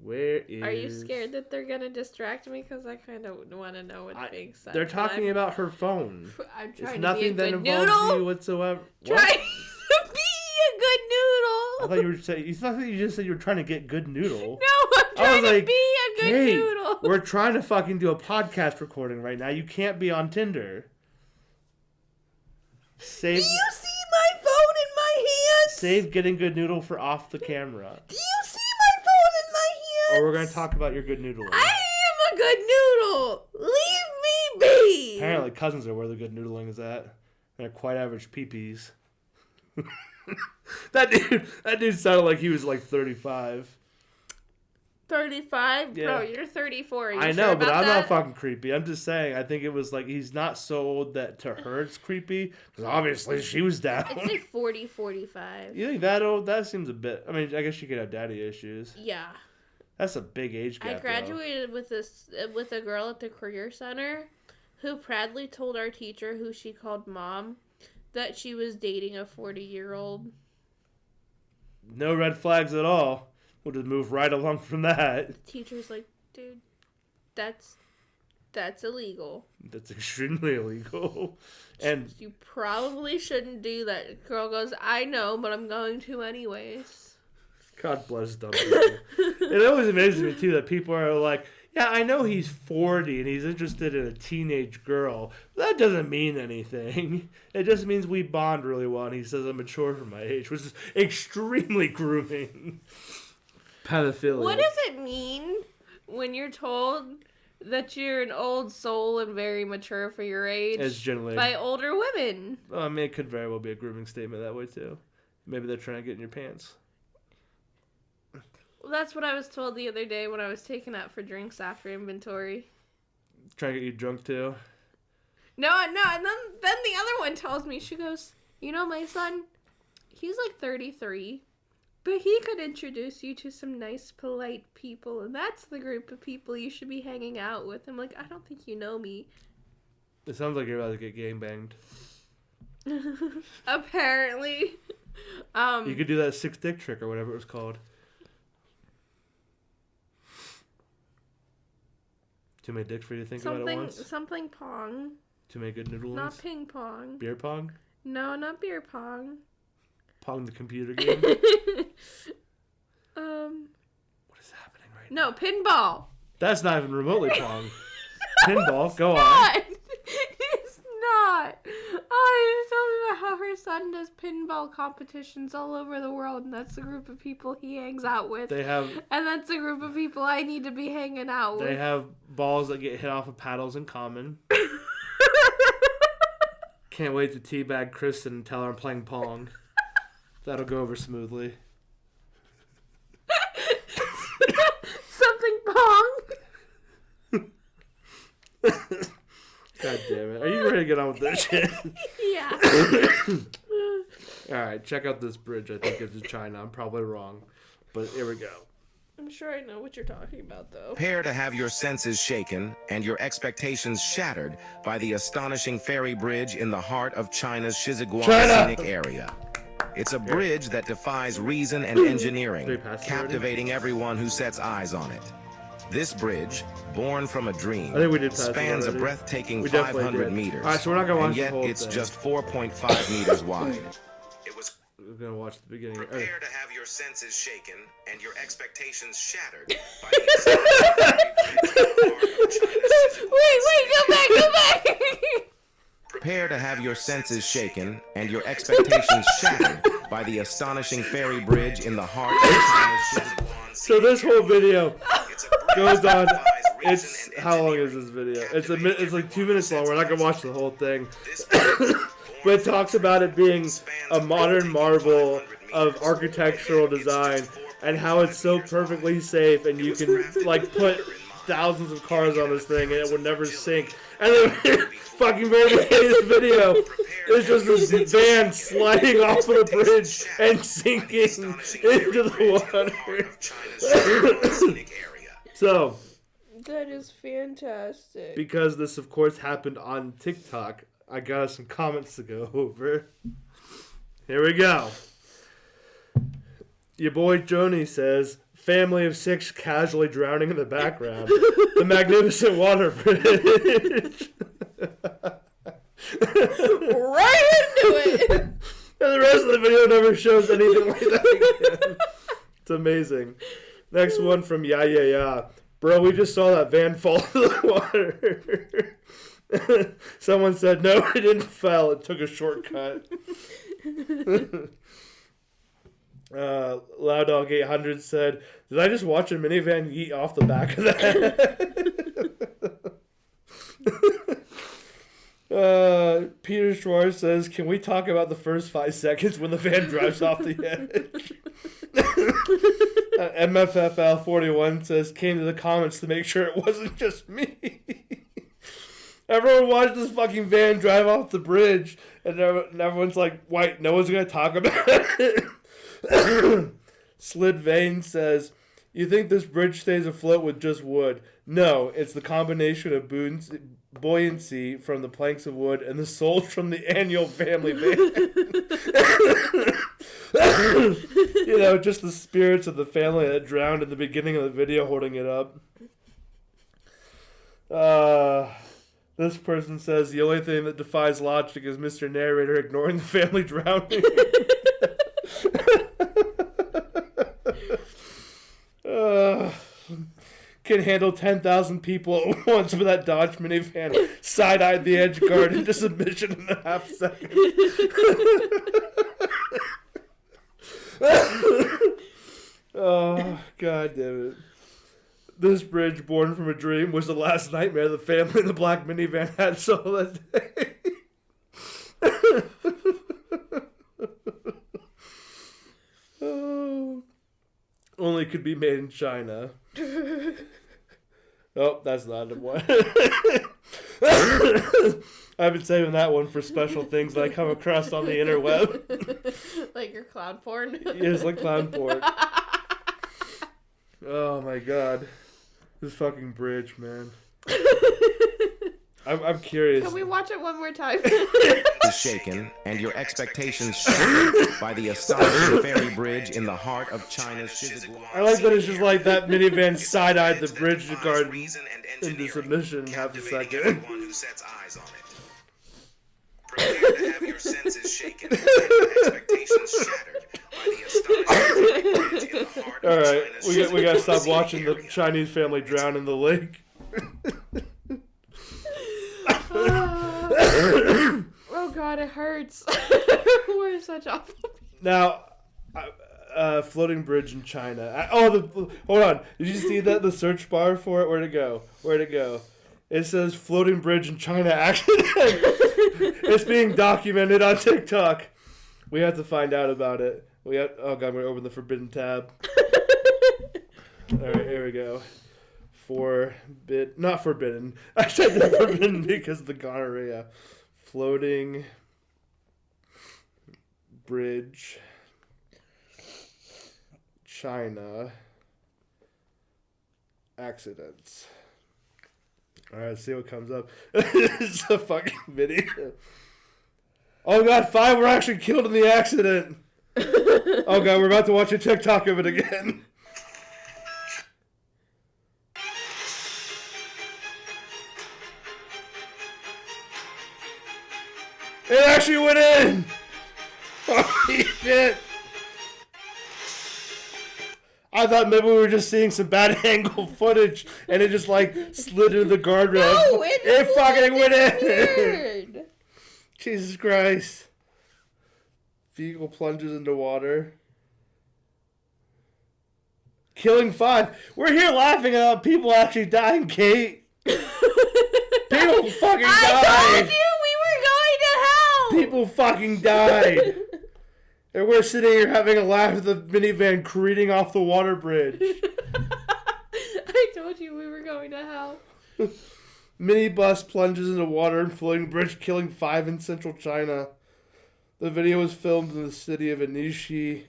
Where is... Are you scared that they're gonna distract me? Because I kind of want to know what's being said. They're talking about her phone. I'm trying it's to nothing be a that good involves noodle. you whatsoever. Trying to be a good noodle. I thought you were saying... You thought you just said you were trying to get good noodle. No, I'm trying to be a good Kate, noodle. We're trying to fucking do a podcast recording right now. You can't be on Tinder. Save... Do you see my phone in my hand? Save getting good noodle for off the camera. Do you see my phone in my hand? Or we're going to talk about your good noodling. I am a good noodle. Leave me be. Apparently cousins are where the good noodling is at. They're quite average peepees. That dude sounded like he was like 35. 35? Yeah. Bro, you're 34. Are you I sure know, but about I'm that? not fucking creepy. I'm just saying, I think it was like he's not so old that to her it's creepy. Because obviously she was down. It's like 40, 45. You think that old? That seems a bit... I mean, I guess you could have daddy issues. Yeah. That's a big age gap, I graduated with a girl at the career center who proudly told our teacher, who she called mom, that she was dating a 40-year-old. No red flags at all. We'll just move right along from that. The teacher's like, dude, that's illegal. That's extremely illegal. And You probably shouldn't do that. Girl goes, I know, but I'm going to anyways. God bless dumb people. It always amazes me, too, that people are like, yeah, I know he's 40 and he's interested in a teenage girl. But that doesn't mean anything. It just means we bond really well. And he says I'm mature for my age, which is extremely grooming. Pedophilia. What does it mean when you're told that you're an old soul and very mature for your age It's generally... by older women? Well, I mean, it could very well be a grooming statement that way, too. Maybe they're trying to get in your pants. Well, that's what I was told the other day when I was taken out for drinks after inventory. Trying to get you drunk, too. No, and then the other one tells me, she goes, you know, my son, he's like 33, but he could introduce you to some nice, polite people, and that's the group of people you should be hanging out with. I'm like, I don't think you know me. It sounds like you're about to get gangbanged. Apparently. You could do that 6-dick trick or whatever it was called. Too many dicks for you to think about at once? Something pong. Too many good noodles? Not ping pong. Beer pong? No, not beer pong. Pong the computer game? What is happening right now? No, pinball. That's not even remotely pong. Pinball, go on. Not. It's not. Oh, he was talking about how her son does pinball competitions all over the world, and that's the group of people he hangs out with. They have And that's the group of people I need to be hanging out with. they have balls that get hit off of paddles in common. Can't wait to teabag Kristen and tell her I'm playing Pong. That'll go over smoothly. Something Pong. God damn it. Are you ready to get on with this shit? Yeah. Alright, check out this bridge. I think it's in China. I'm probably wrong. But here we go. I'm sure I know what you're talking about, though. Prepare to have your senses shaken and your expectations shattered by the astonishing ferry bridge in the heart of China's Shiziguan scenic area. It's a bridge that defies reason and engineering, captivating everyone who sets eyes on it. This bridge, born from a dream, I think we did pass it spans a already. breathtaking We definitely 500 did. meters, Alright, so we're not gonna watch and the yet whole it's thing. just 4.5 meters wide. It was We're going to watch the beginning. Prepare to have your senses shaken and your expectations shattered by the Wait, go back. Prepare to have your senses shaken and your expectations shattered by the astonishing ferry bridge in the heart of China's Shiziguan So this whole video It's a bridge goes that on. defies It's reason and how long is engineering, this video? captivating It's like 2 everyone minutes who long. sets We're not gonna eyes watch the on whole thing. This bridge, But it talks about it being a modern marvel of architectural design and how it's so perfectly safe and you can like put thousands of cars on this thing and it would never sink. And then fucking very beginning of this video is just this van sliding off of the bridge and sinking into the water. So, That is fantastic. because this of course happened on TikTok, I got us some comments to go over. Here we go. Your boy Joni says, family of 6 casually drowning in the background. The magnificent water bridge. Right into it. And the rest of the video never shows anything like that again. It's amazing. Next one from Yeah. Bro, we just saw that van fall into the water. Someone said, no, it didn't fall. It took a shortcut. Loud Dog 800 said, did I just watch a minivan yeet off the back of that? Peter Schwartz says, can we talk about the first 5 seconds when the van drives off the edge? MFFL41 says, came to the comments to make sure it wasn't just me. Everyone watched this fucking van drive off the bridge, and everyone's like, wait, no one's going to talk about it? Slid Vein says, you think this bridge stays afloat with just wood? No, it's the combination of buoyancy from the planks of wood and the souls from the annual family van. You know, just the spirits of the family that drowned in the beginning of the video holding it up. This person says the only thing that defies logic is Mr. Narrator ignoring the family drowning. Can handle 10,000 people at once, but that Dodge minivan side-eyed the edge guard into submission in a half second. Oh, god damn it. This bridge, born from a dream, was the last nightmare the family in the black minivan had so that day. Oh. Only could be made in China. Oh, that's not the one. I've been saving that one for special things that I come across on the interweb. Like your cloud porn? Yes, like clown porn. Oh my god. This fucking bridge, man. I'm curious. Can we watch it one more time? Is shaken and your expectations shattered by the astonishing ferry bridge in the heart of China's Shizuguan. I like that it's just like that minivan side-eyed the bridge guard into submission in half a second. Prepare to have your senses shaken and your expectations shattered by the astonishing ferry bridge in the heart of Alright, China's we gotta stop Shizuguan watching the area. Chinese family drown in the lake. Oh god, it hurts. We're such awful people. Now, floating bridge in China. Hold on. Did you see that? The search bar for it? Where'd it go? It says floating bridge in China accident. It's being documented on TikTok. We have to find out about it. Oh god, I'm gonna open the forbidden tab. Alright, here we go. Not forbidden. I said the forbidden because of the gonorrhea. Floating bridge, China accidents. Alright, let's see what comes up. It's a fucking video. Oh god, 5 were actually killed in the accident. Oh god, we're about to watch a TikTok of it again. It actually went in! Holy shit! I thought maybe we were just seeing some bad angle footage and it just like slid into the guardrail. No, it fucking went in! Weird. Jesus Christ. Vehicle plunges into water. Killing 5. We're here laughing about people actually dying, Kate. People fucking died. I told you we were going to hell. People fucking died. And we're sitting here having a laugh at the minivan careening off the water bridge. I told you we were going to hell. Minibus plunges into water and floating bridge, killing 5 in central China. The video was filmed in the city of Anishi.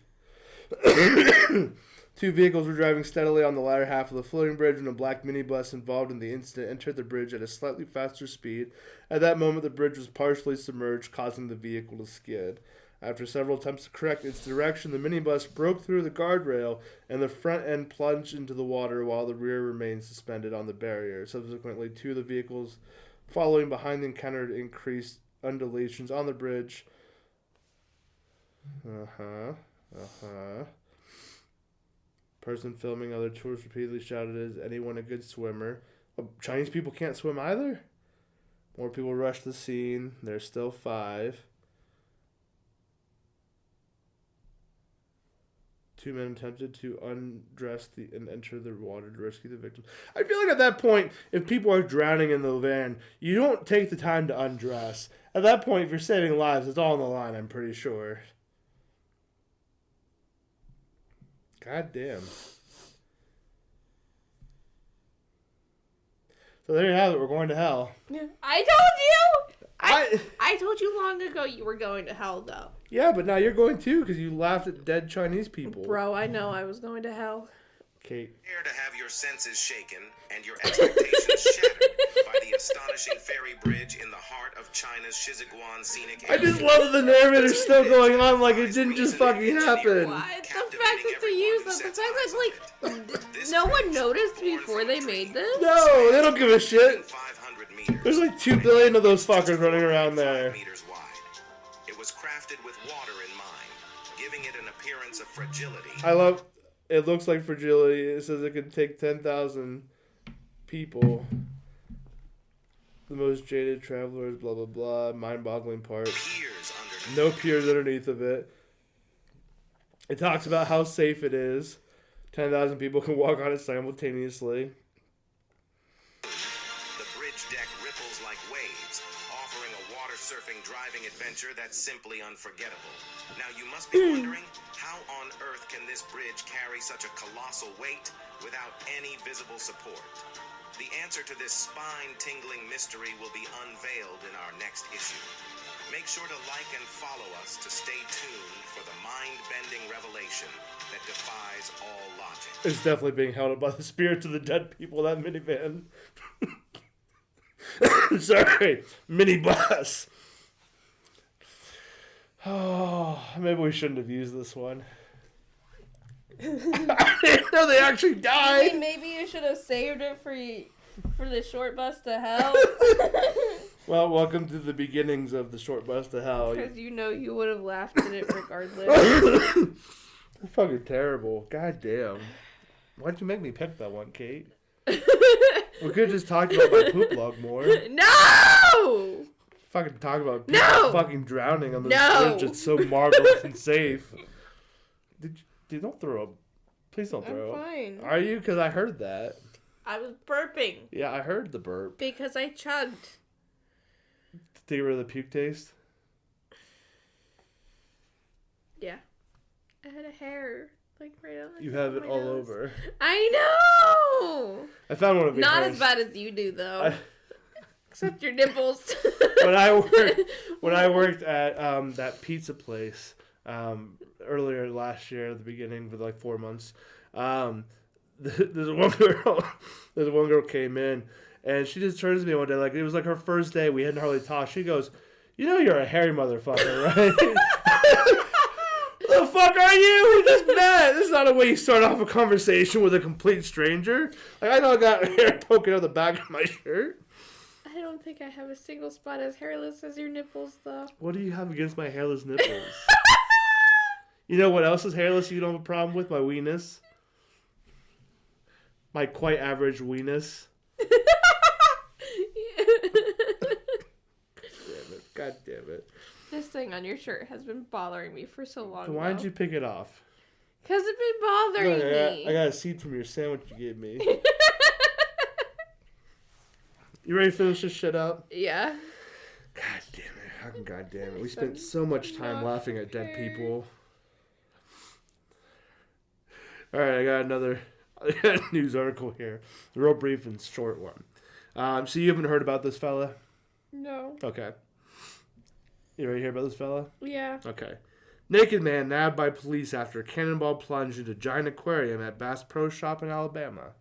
2 vehicles were driving steadily on the latter half of the floating bridge when a black minibus involved in the incident entered the bridge at a slightly faster speed. At that moment, the bridge was partially submerged, causing the vehicle to skid. After several attempts to correct its direction, the minibus broke through the guardrail and the front end plunged into the water while the rear remained suspended on the barrier. Subsequently, 2 of the vehicles following behind encountered increased undulations on the bridge. Person filming other tourists repeatedly shouted, "Is anyone a good swimmer?" Oh, Chinese people can't swim either? More people rushed the scene. There's still 5. 2 men attempted to undress and enter the water to rescue the victim. I feel like at that point, if people are drowning in the van, you don't take the time to undress. At that point, if you're saving lives, it's all on the line, I'm pretty sure. God damn. So there you have it. We're going to hell. Yeah. I told you! I told you long ago you were going to hell, though. Yeah, but now you're going too because you laughed at dead Chinese people. Bro, I know I was going to hell. Kate. Prepare to have your senses shaken and your expectations shattered by the astonishing ferry bridge in the heart of China's Shiziguan scenic area. I just love that the narrator's still going on like it didn't just fucking happen. What? The fact that they used that, the fact that, like, no one noticed before they made this? No, they don't give a shit. There's like 2 billion of those fuckers running around there. It was crafted with water in mind, giving it an appearance of fragility. I love, it looks like fragility. It says it could take 10,000 people. The most jaded travelers, blah, blah, blah. Mind-boggling part. No piers underneath of it. It talks about how safe it is. 10,000 people can walk on it simultaneously. The bridge deck ripples like waves, offering a water surfing driving adventure that's simply unforgettable. Now you must be wondering, how on earth can this bridge carry such a colossal weight without any visible support? The answer to this spine-tingling mystery will be unveiled in our next issue. Make sure to like and follow us to stay tuned for the mind-bending revelation that defies all logic. It's definitely being held up by the spirits of the dead people in that minivan. Sorry, minibus. Oh, maybe we shouldn't have used this one. I didn't know they actually died. Maybe you should have saved it for the short bus to hell. Well, welcome to the beginnings of the short bus to hell. Because you know you would have laughed at it regardless. That's fucking terrible. God damn. Why'd you make me pick that one, Kate? We could have just talked about my poop log more. No! Fucking talk about people fucking drowning on this bridge. It's so marvelous and safe. Dude, don't throw up. Please don't throw up. I'm fine. Are you? Because I heard that. I was burping. Yeah, I heard the burp. Because I chugged. To get rid of the puke taste? Yeah. I had a hair. Like right on the You have it all nose. over. I know! I found one of your Not hairs. as bad as you do, though. Except your nipples. when I worked at that pizza place earlier last year at the beginning for like 4 months, there's one girl came in and she just turns to me one day, like it was like her first day, we hadn't hardly talked. She goes, "You know you're a hairy motherfucker, right?" The fuck are you? We just met. This is not a way you start off a conversation with a complete stranger. Like, I know I got hair poking out the back of my shirt. I don't think I have a single spot as hairless as your nipples, though. What do you have against my hairless nipples? You know what else is hairless you don't have a problem with? My weenus. My quite average weenus. God damn it. This thing on your shirt has been bothering me for so long. So why did you pick it off? Because it's been bothering me. I got a seed from your sandwich you gave me. You ready to finish this shit up? Yeah. God damn it. Fucking god damn it. We spent so much time laughing at dead people. Alright, I got another news article here. A real brief and short one. So you haven't heard about this fella? No. Okay. You ready to hear about this fella? Yeah. Okay. Naked man nabbed by police after a cannonball plunge into giant aquarium at Bass Pro Shop in Alabama.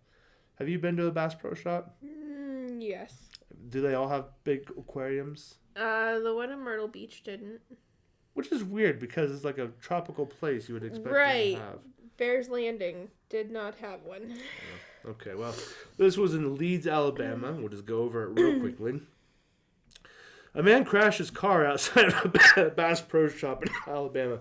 Have you been to a Bass Pro Shop? Yes. Do they all have big aquariums? The one in Myrtle Beach didn't. Which is weird because it's like a tropical place you would expect Right. to have. Bears Landing did not have one. Okay, well, this was in Leeds, Alabama. We'll just go over it real quickly. A man crashed his car outside of a Bass Pro Shop in Alabama.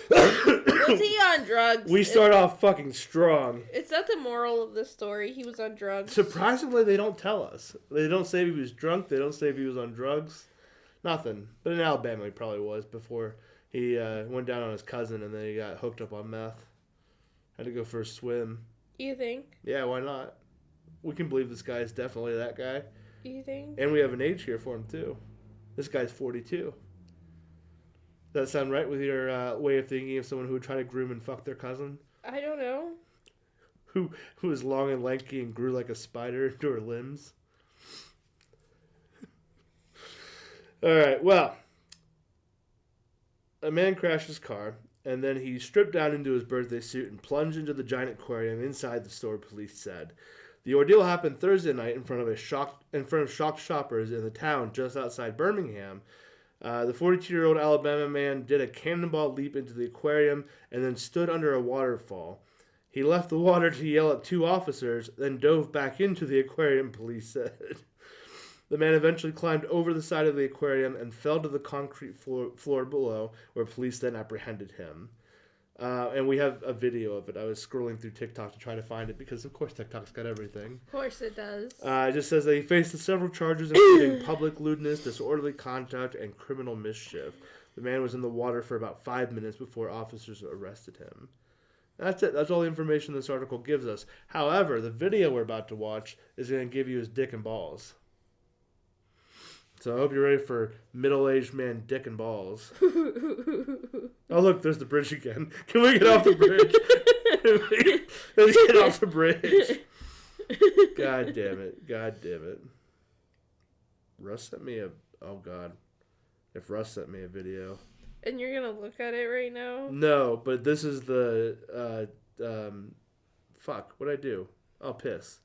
Was he on drugs? We start off fucking strong. It's not the moral of the story. He was on drugs. Surprisingly, they don't tell us. They don't say if he was drunk. They don't say if he was on drugs. Nothing. But in Alabama, he probably was before he went down on his cousin and then he got hooked up on meth. Had to go for a swim. You think? Yeah, why not? We can believe this guy is definitely that guy. You think? And we have an age here for him, too. This guy's 42. Does that sound right with your way of thinking of someone who would try to groom and fuck their cousin? I don't know. Who was long and lanky and grew like a spider into her limbs? Alright, well. A man crashed his car, and then he stripped down into his birthday suit and plunged into the giant aquarium inside the store, police said. The ordeal happened Thursday night in front of shocked shoppers in the town just outside Birmingham. The 42-year-old Alabama man did a cannonball leap into the aquarium and then stood under a waterfall. He left the water to yell at 2 officers, then dove back into the aquarium, police said. The man eventually climbed over the side of the aquarium and fell to the concrete floor below, where police then apprehended him. And we have a video of it. I was scrolling through TikTok to try to find it because, of course, TikTok's got everything. Of course it does. It just says that he faced several charges, including public lewdness, disorderly conduct, and criminal mischief. The man was in the water for about 5 minutes before officers arrested him. That's it. That's all the information this article gives us. However, the video we're about to watch is going to give you his dick and balls. So I hope you're ready for middle-aged man dick and balls. Oh, look, there's the bridge again. Can we get off the bridge? Let's get off the bridge. God damn it. God damn it. Russ sent me a... Oh, God. If Russ sent me a video. And you're going to look at it right now? No, but this is the... fuck, what'd I do? Oh, piss.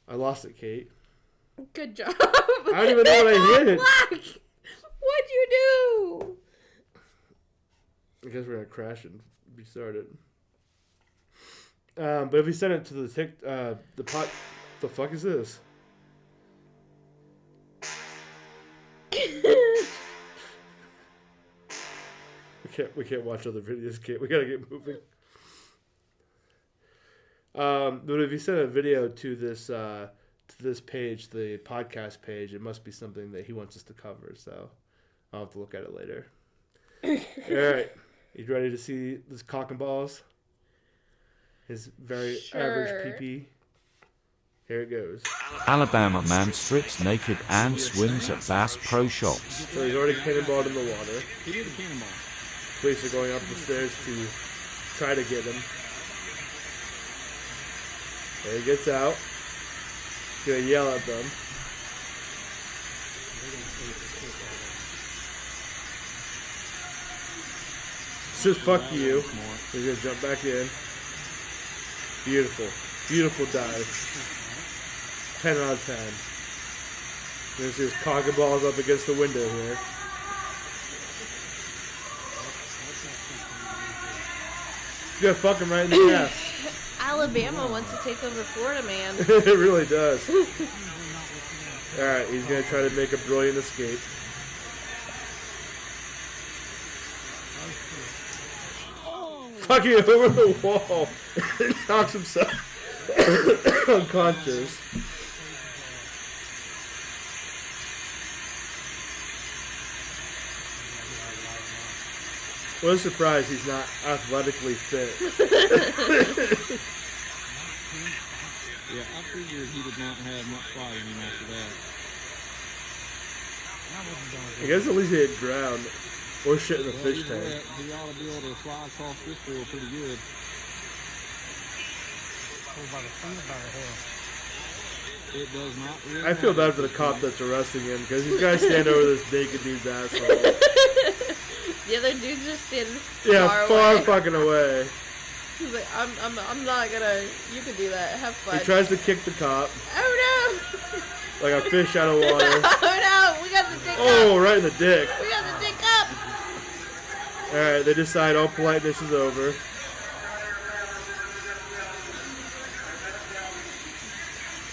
I lost it, Kate. Good job. I don't even know what I hit. What'd you do? I guess we're gonna crash and restart it. But if we send it to the fuck is this? We can't watch other videos, Kate. We gotta get moving. But if you send a video to this page, the podcast page, it must be something that he wants us to cover, so I'll have to look at it later. Alright. You ready to see this cock and balls? His very average pee-pee. Here it goes. Alabama man strips naked and swims at Bass Pro Shops. So he's already cannonballed in the water. He did a cannonball. Police are going up the stairs to try to get him. There he gets out. He's gonna yell at them. Says fuck you. He's gonna jump back in. Beautiful. Beautiful dive. 10 out of 10. There's his cock and balls up against the window here. He's gonna fuck him right in the ass. Alabama wants to take over Florida, man. It really does. Alright, he's gonna try to make a brilliant escape. Fucking over the wall. Knocks himself unconscious. What a surprise he's not athletically fit. Yeah, I figured he did not have much fight in him after that. I guess at least he had drowned. Or shit in the fish Either tank. that, he ought to be able to fly across this field pretty good. It does not really I feel bad for the matter. cop that's arresting him because he's got to stand over this naked dude's asshole. The other dude's just standing Yeah, far away. fucking away. He's like, I'm not gonna. You can do that. Have fun. He tries to kick the cop Oh no! like a fish out of water. Oh no! We got the dick Oh, up. right in the dick. We got the dick up. Alright, they decide all politeness is over.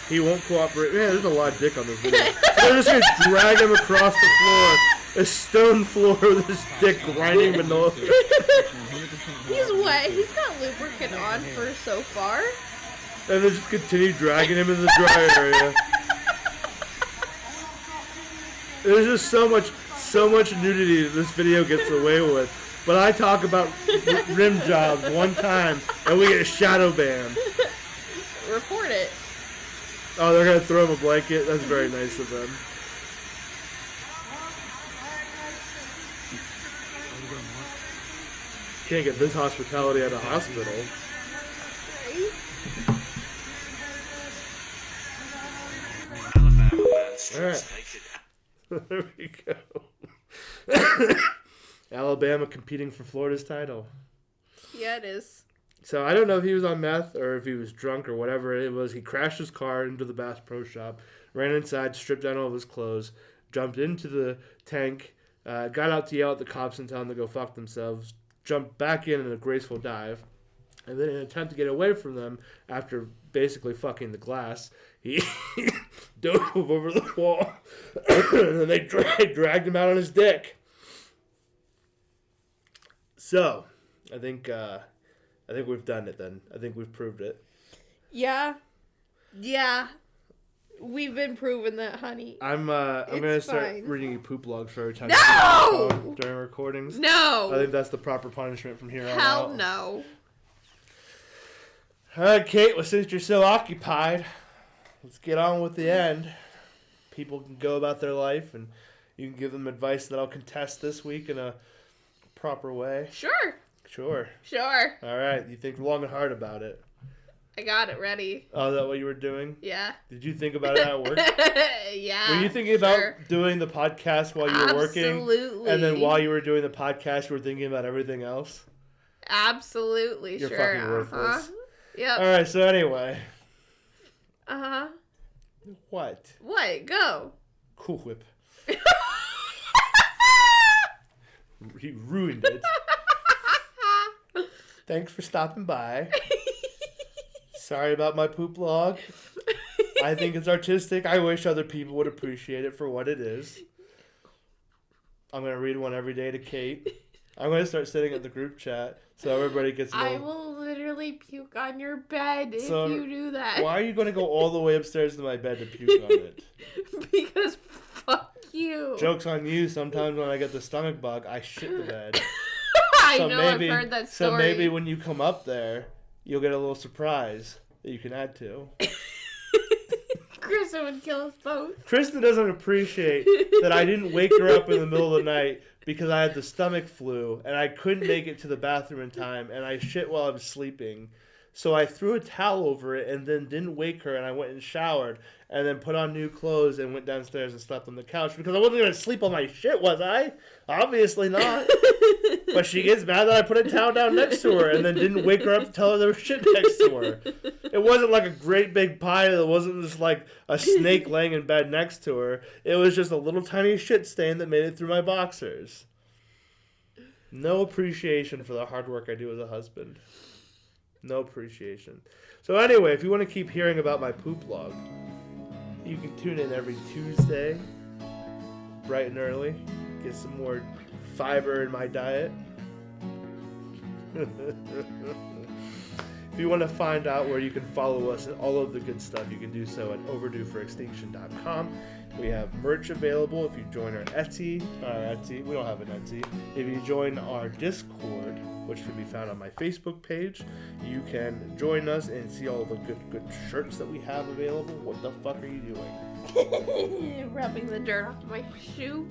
He won't cooperate. Man, there's a lot of dick on this video. So they're just gonna drag him across the floor. A stone floor with his dick grinding below. He's wet. He's got lubricant on for so far. And they just continue dragging him into the dry area. There's just so much nudity that this video gets away with. But I talk about rim jobs one time, and we get a shadow ban. Report it. Oh, they're gonna throw him a blanket? That's very nice of them. Can't get this hospitality at a hospital. Alright. There we go. Alabama competing for Florida's title. Yeah, it is. So I don't know if he was on meth or if he was drunk or whatever it was. He crashed his car into the Bass Pro Shop, ran inside, stripped down all of his clothes, jumped into the tank, got out to yell at the cops and tell them to go fuck themselves, jumped back in a graceful dive, and then in an attempt to get away from them after basically fucking the glass, he dove over the wall, and then they dragged him out on his dick. So, I think we've done it then. I think we've proved it. Yeah. Yeah. We've been proving that, honey. I'm gonna start fine. reading you poop logs for every time No! you during recordings. No! I think that's the proper punishment from here on out. Hell no. Alright, Kate, well, since you're so occupied, let's get on with the end. People can go about their life, and you can give them advice that I'll contest this week in a proper way. Sure. Sure. Sure. Alright, you think long and hard about it. I got it ready. Oh, is that what you were doing? Yeah. Did you think about it at work? Yeah. Were you thinking about doing the podcast while you were working? Absolutely. And then while you were doing the podcast, you were thinking about everything else? Absolutely. You're sure. fucking worthless. Yep. Alright, so anyway. Uh-huh. What? What? Go. Cool Whip. He ruined it. Thanks for stopping by. Sorry about my poop log. I think it's artistic. I wish other people would appreciate it for what it is. I'm going to read one every day to Kate. I'm going to start sitting at the group chat so everybody gets to know. I will literally puke on your bed if you do that. Why are you going to go all the way upstairs to my bed to puke on it? Because fuck you. Joke's on you. Sometimes when I get the stomach bug, I shit the bed. I know, I've heard that story. So maybe when you come up there, you'll get a little surprise that you can add to. Kristen would kill us both. Kristen doesn't appreciate that I didn't wake her up in the middle of the night because I had the stomach flu and I couldn't make it to the bathroom in time and I shit while I was sleeping. So I threw a towel over it and then didn't wake her and I went and showered and then put on new clothes and went downstairs and slept on the couch because I wasn't going to sleep on my shit, was I? Obviously not. But she gets mad that I put a towel down next to her and then didn't wake her up to tell her there was shit next to her. It wasn't like a great big pile. It wasn't just like a snake laying in bed next to her. It was just a little tiny shit stain that made it through my boxers. No appreciation for the hard work I do as a husband. No appreciation. So anyway, if you want to keep hearing about my poop log, you can tune in every Tuesday, bright and early. Get some more fiber in my diet. If you want to find out where you can follow us and all of the good stuff, you can do so at overdueforextinction.com. We have merch available if you join our Etsy. We don't have an Etsy. If you join our Discord, which can be found on my Facebook page, you can join us and see all the good shirts that we have available. What the fuck are you doing? Rubbing the dirt off my shoe.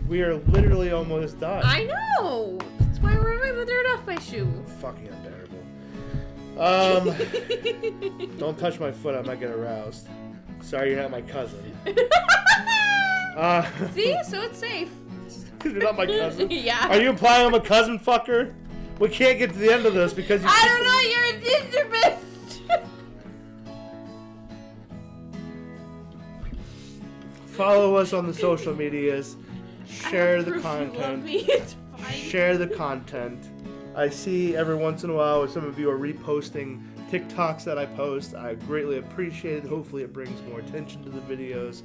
We are literally almost done. I know! That's why I'm rubbing the dirt off my shoe. Fucking unbearable. Don't touch my foot, I might get aroused. Sorry, you're not my cousin. See? So it's safe. Because you're not my cousin? Yeah. Are you implying I'm a cousin, fucker? We can't get to the end of this because you... I don't know, you're a ginger bitch! Follow us on the social medias. Share the Love content. me. It's fine. share the content. I see every once in a while some of you are reposting TikToks that I post. I greatly appreciate it. Hopefully it brings more attention to the videos.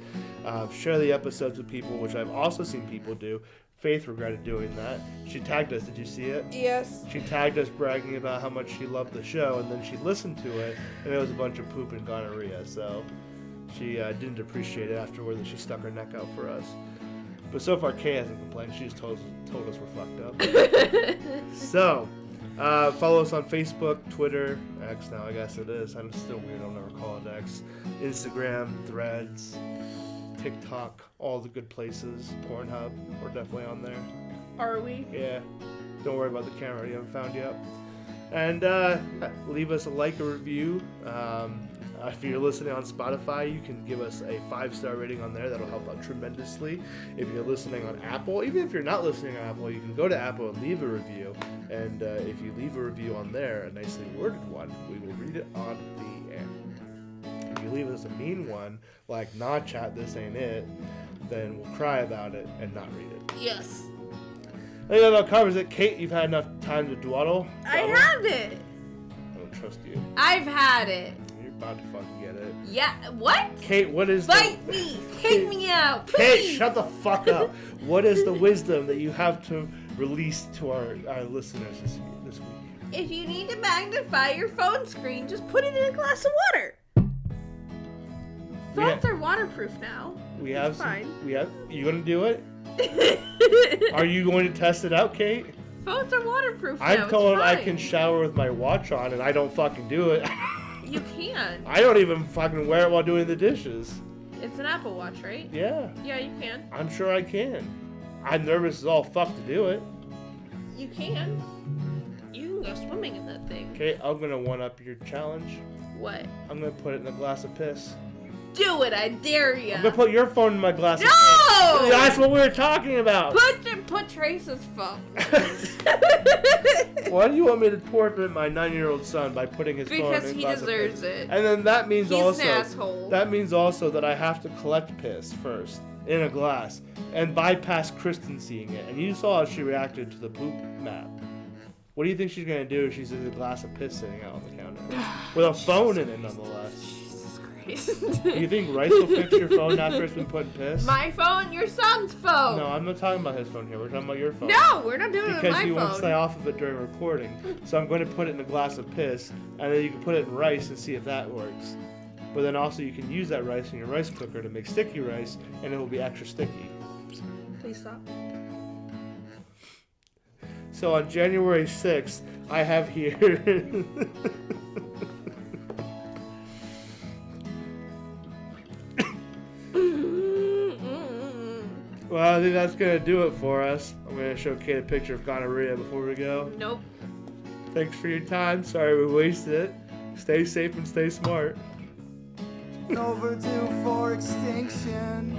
Share the episodes with people, which I've also seen people do. Faith regretted doing that. She tagged us. Did you see it? Yes. She tagged us bragging about how much she loved the show, and then she listened to it, and it was a bunch of poop and gonorrhea. So she didn't appreciate it afterward that she stuck her neck out for us. But so far, Kay hasn't complained. She just told us we're fucked up. So, follow us on Facebook, Twitter, X now I guess it is. I'm still weird. I'll never call it X. Instagram, Threads, TikTok, all the good places. Pornhub, we're definitely on there. Are we? Yeah. Don't worry about the camera. You haven't found yet. And leave us a like, a review. If you're listening on Spotify, you can give us a 5-star rating on there. That'll help out tremendously. If you're listening on Apple, even if you're not listening on Apple, you can go to Apple and leave a review. And if you leave a review on there, a nicely worded one, we will read it on the air. If you leave us a mean one, like, nah, chat, this ain't it, then we'll cry about it and not read it. Yes. I think that about covers it. Kate, you've had enough time to dawdle. I haven't. I don't trust you. I've had it. You're about to fucking get it. Yeah. What? Kate, what is Bite me. Take me out. Please. Kate, shut the fuck up. What is the wisdom that you have to release to our listeners this week? If you need to magnify your phone screen, just put it in a glass of water. Phones are waterproof now. We have fine. You gonna do it? Are you going to test it out, Kate? Phones are waterproof now. I'm told it's I fine. can shower with my watch on, and I don't fucking do it. You can. I don't even fucking wear it while doing the dishes. It's an Apple Watch, right? Yeah. Yeah, you can. I'm sure I can. I'm nervous as all fuck to do it. You can. You can go swimming in that thing. Okay, I'm gonna one-up your challenge. What? I'm gonna put it in a glass of piss. Do it, I dare you. I'm gonna put your phone in my glass of No! piss. That's what we were talking about. Put Trace's phone. Why do you want me to torment my 9-year-old son by putting his phone in a Because he glass of deserves piss? it. And then that means He's an asshole. That means also that I have to collect piss first in a glass and bypass Kristen seeing it. And you saw how she reacted to the poop map. What do you think she's gonna do if she's in a glass of piss sitting out on the counter with a phone in it, nonetheless? Jesus Christ. Do you think Rice will fix your phone after it's been put in piss? My phone, your son's phone. No, I'm not talking about his phone here. We're talking about your phone. No, we're not doing it Because on my you won't phone. stay off of it during recording. So I'm going to put it in a glass of piss, and then you can put it in rice and see if that works. But then also you can use that rice in your rice cooker to make sticky rice, and it will be extra sticky. Please stop. So on January 6th, I have here... Well, I think that's going to do it for us. I'm going to show Kate a picture of gonorrhea before we go. Nope. Thanks for your time. Sorry we wasted it. Stay safe and stay smart. Overdue for extinction.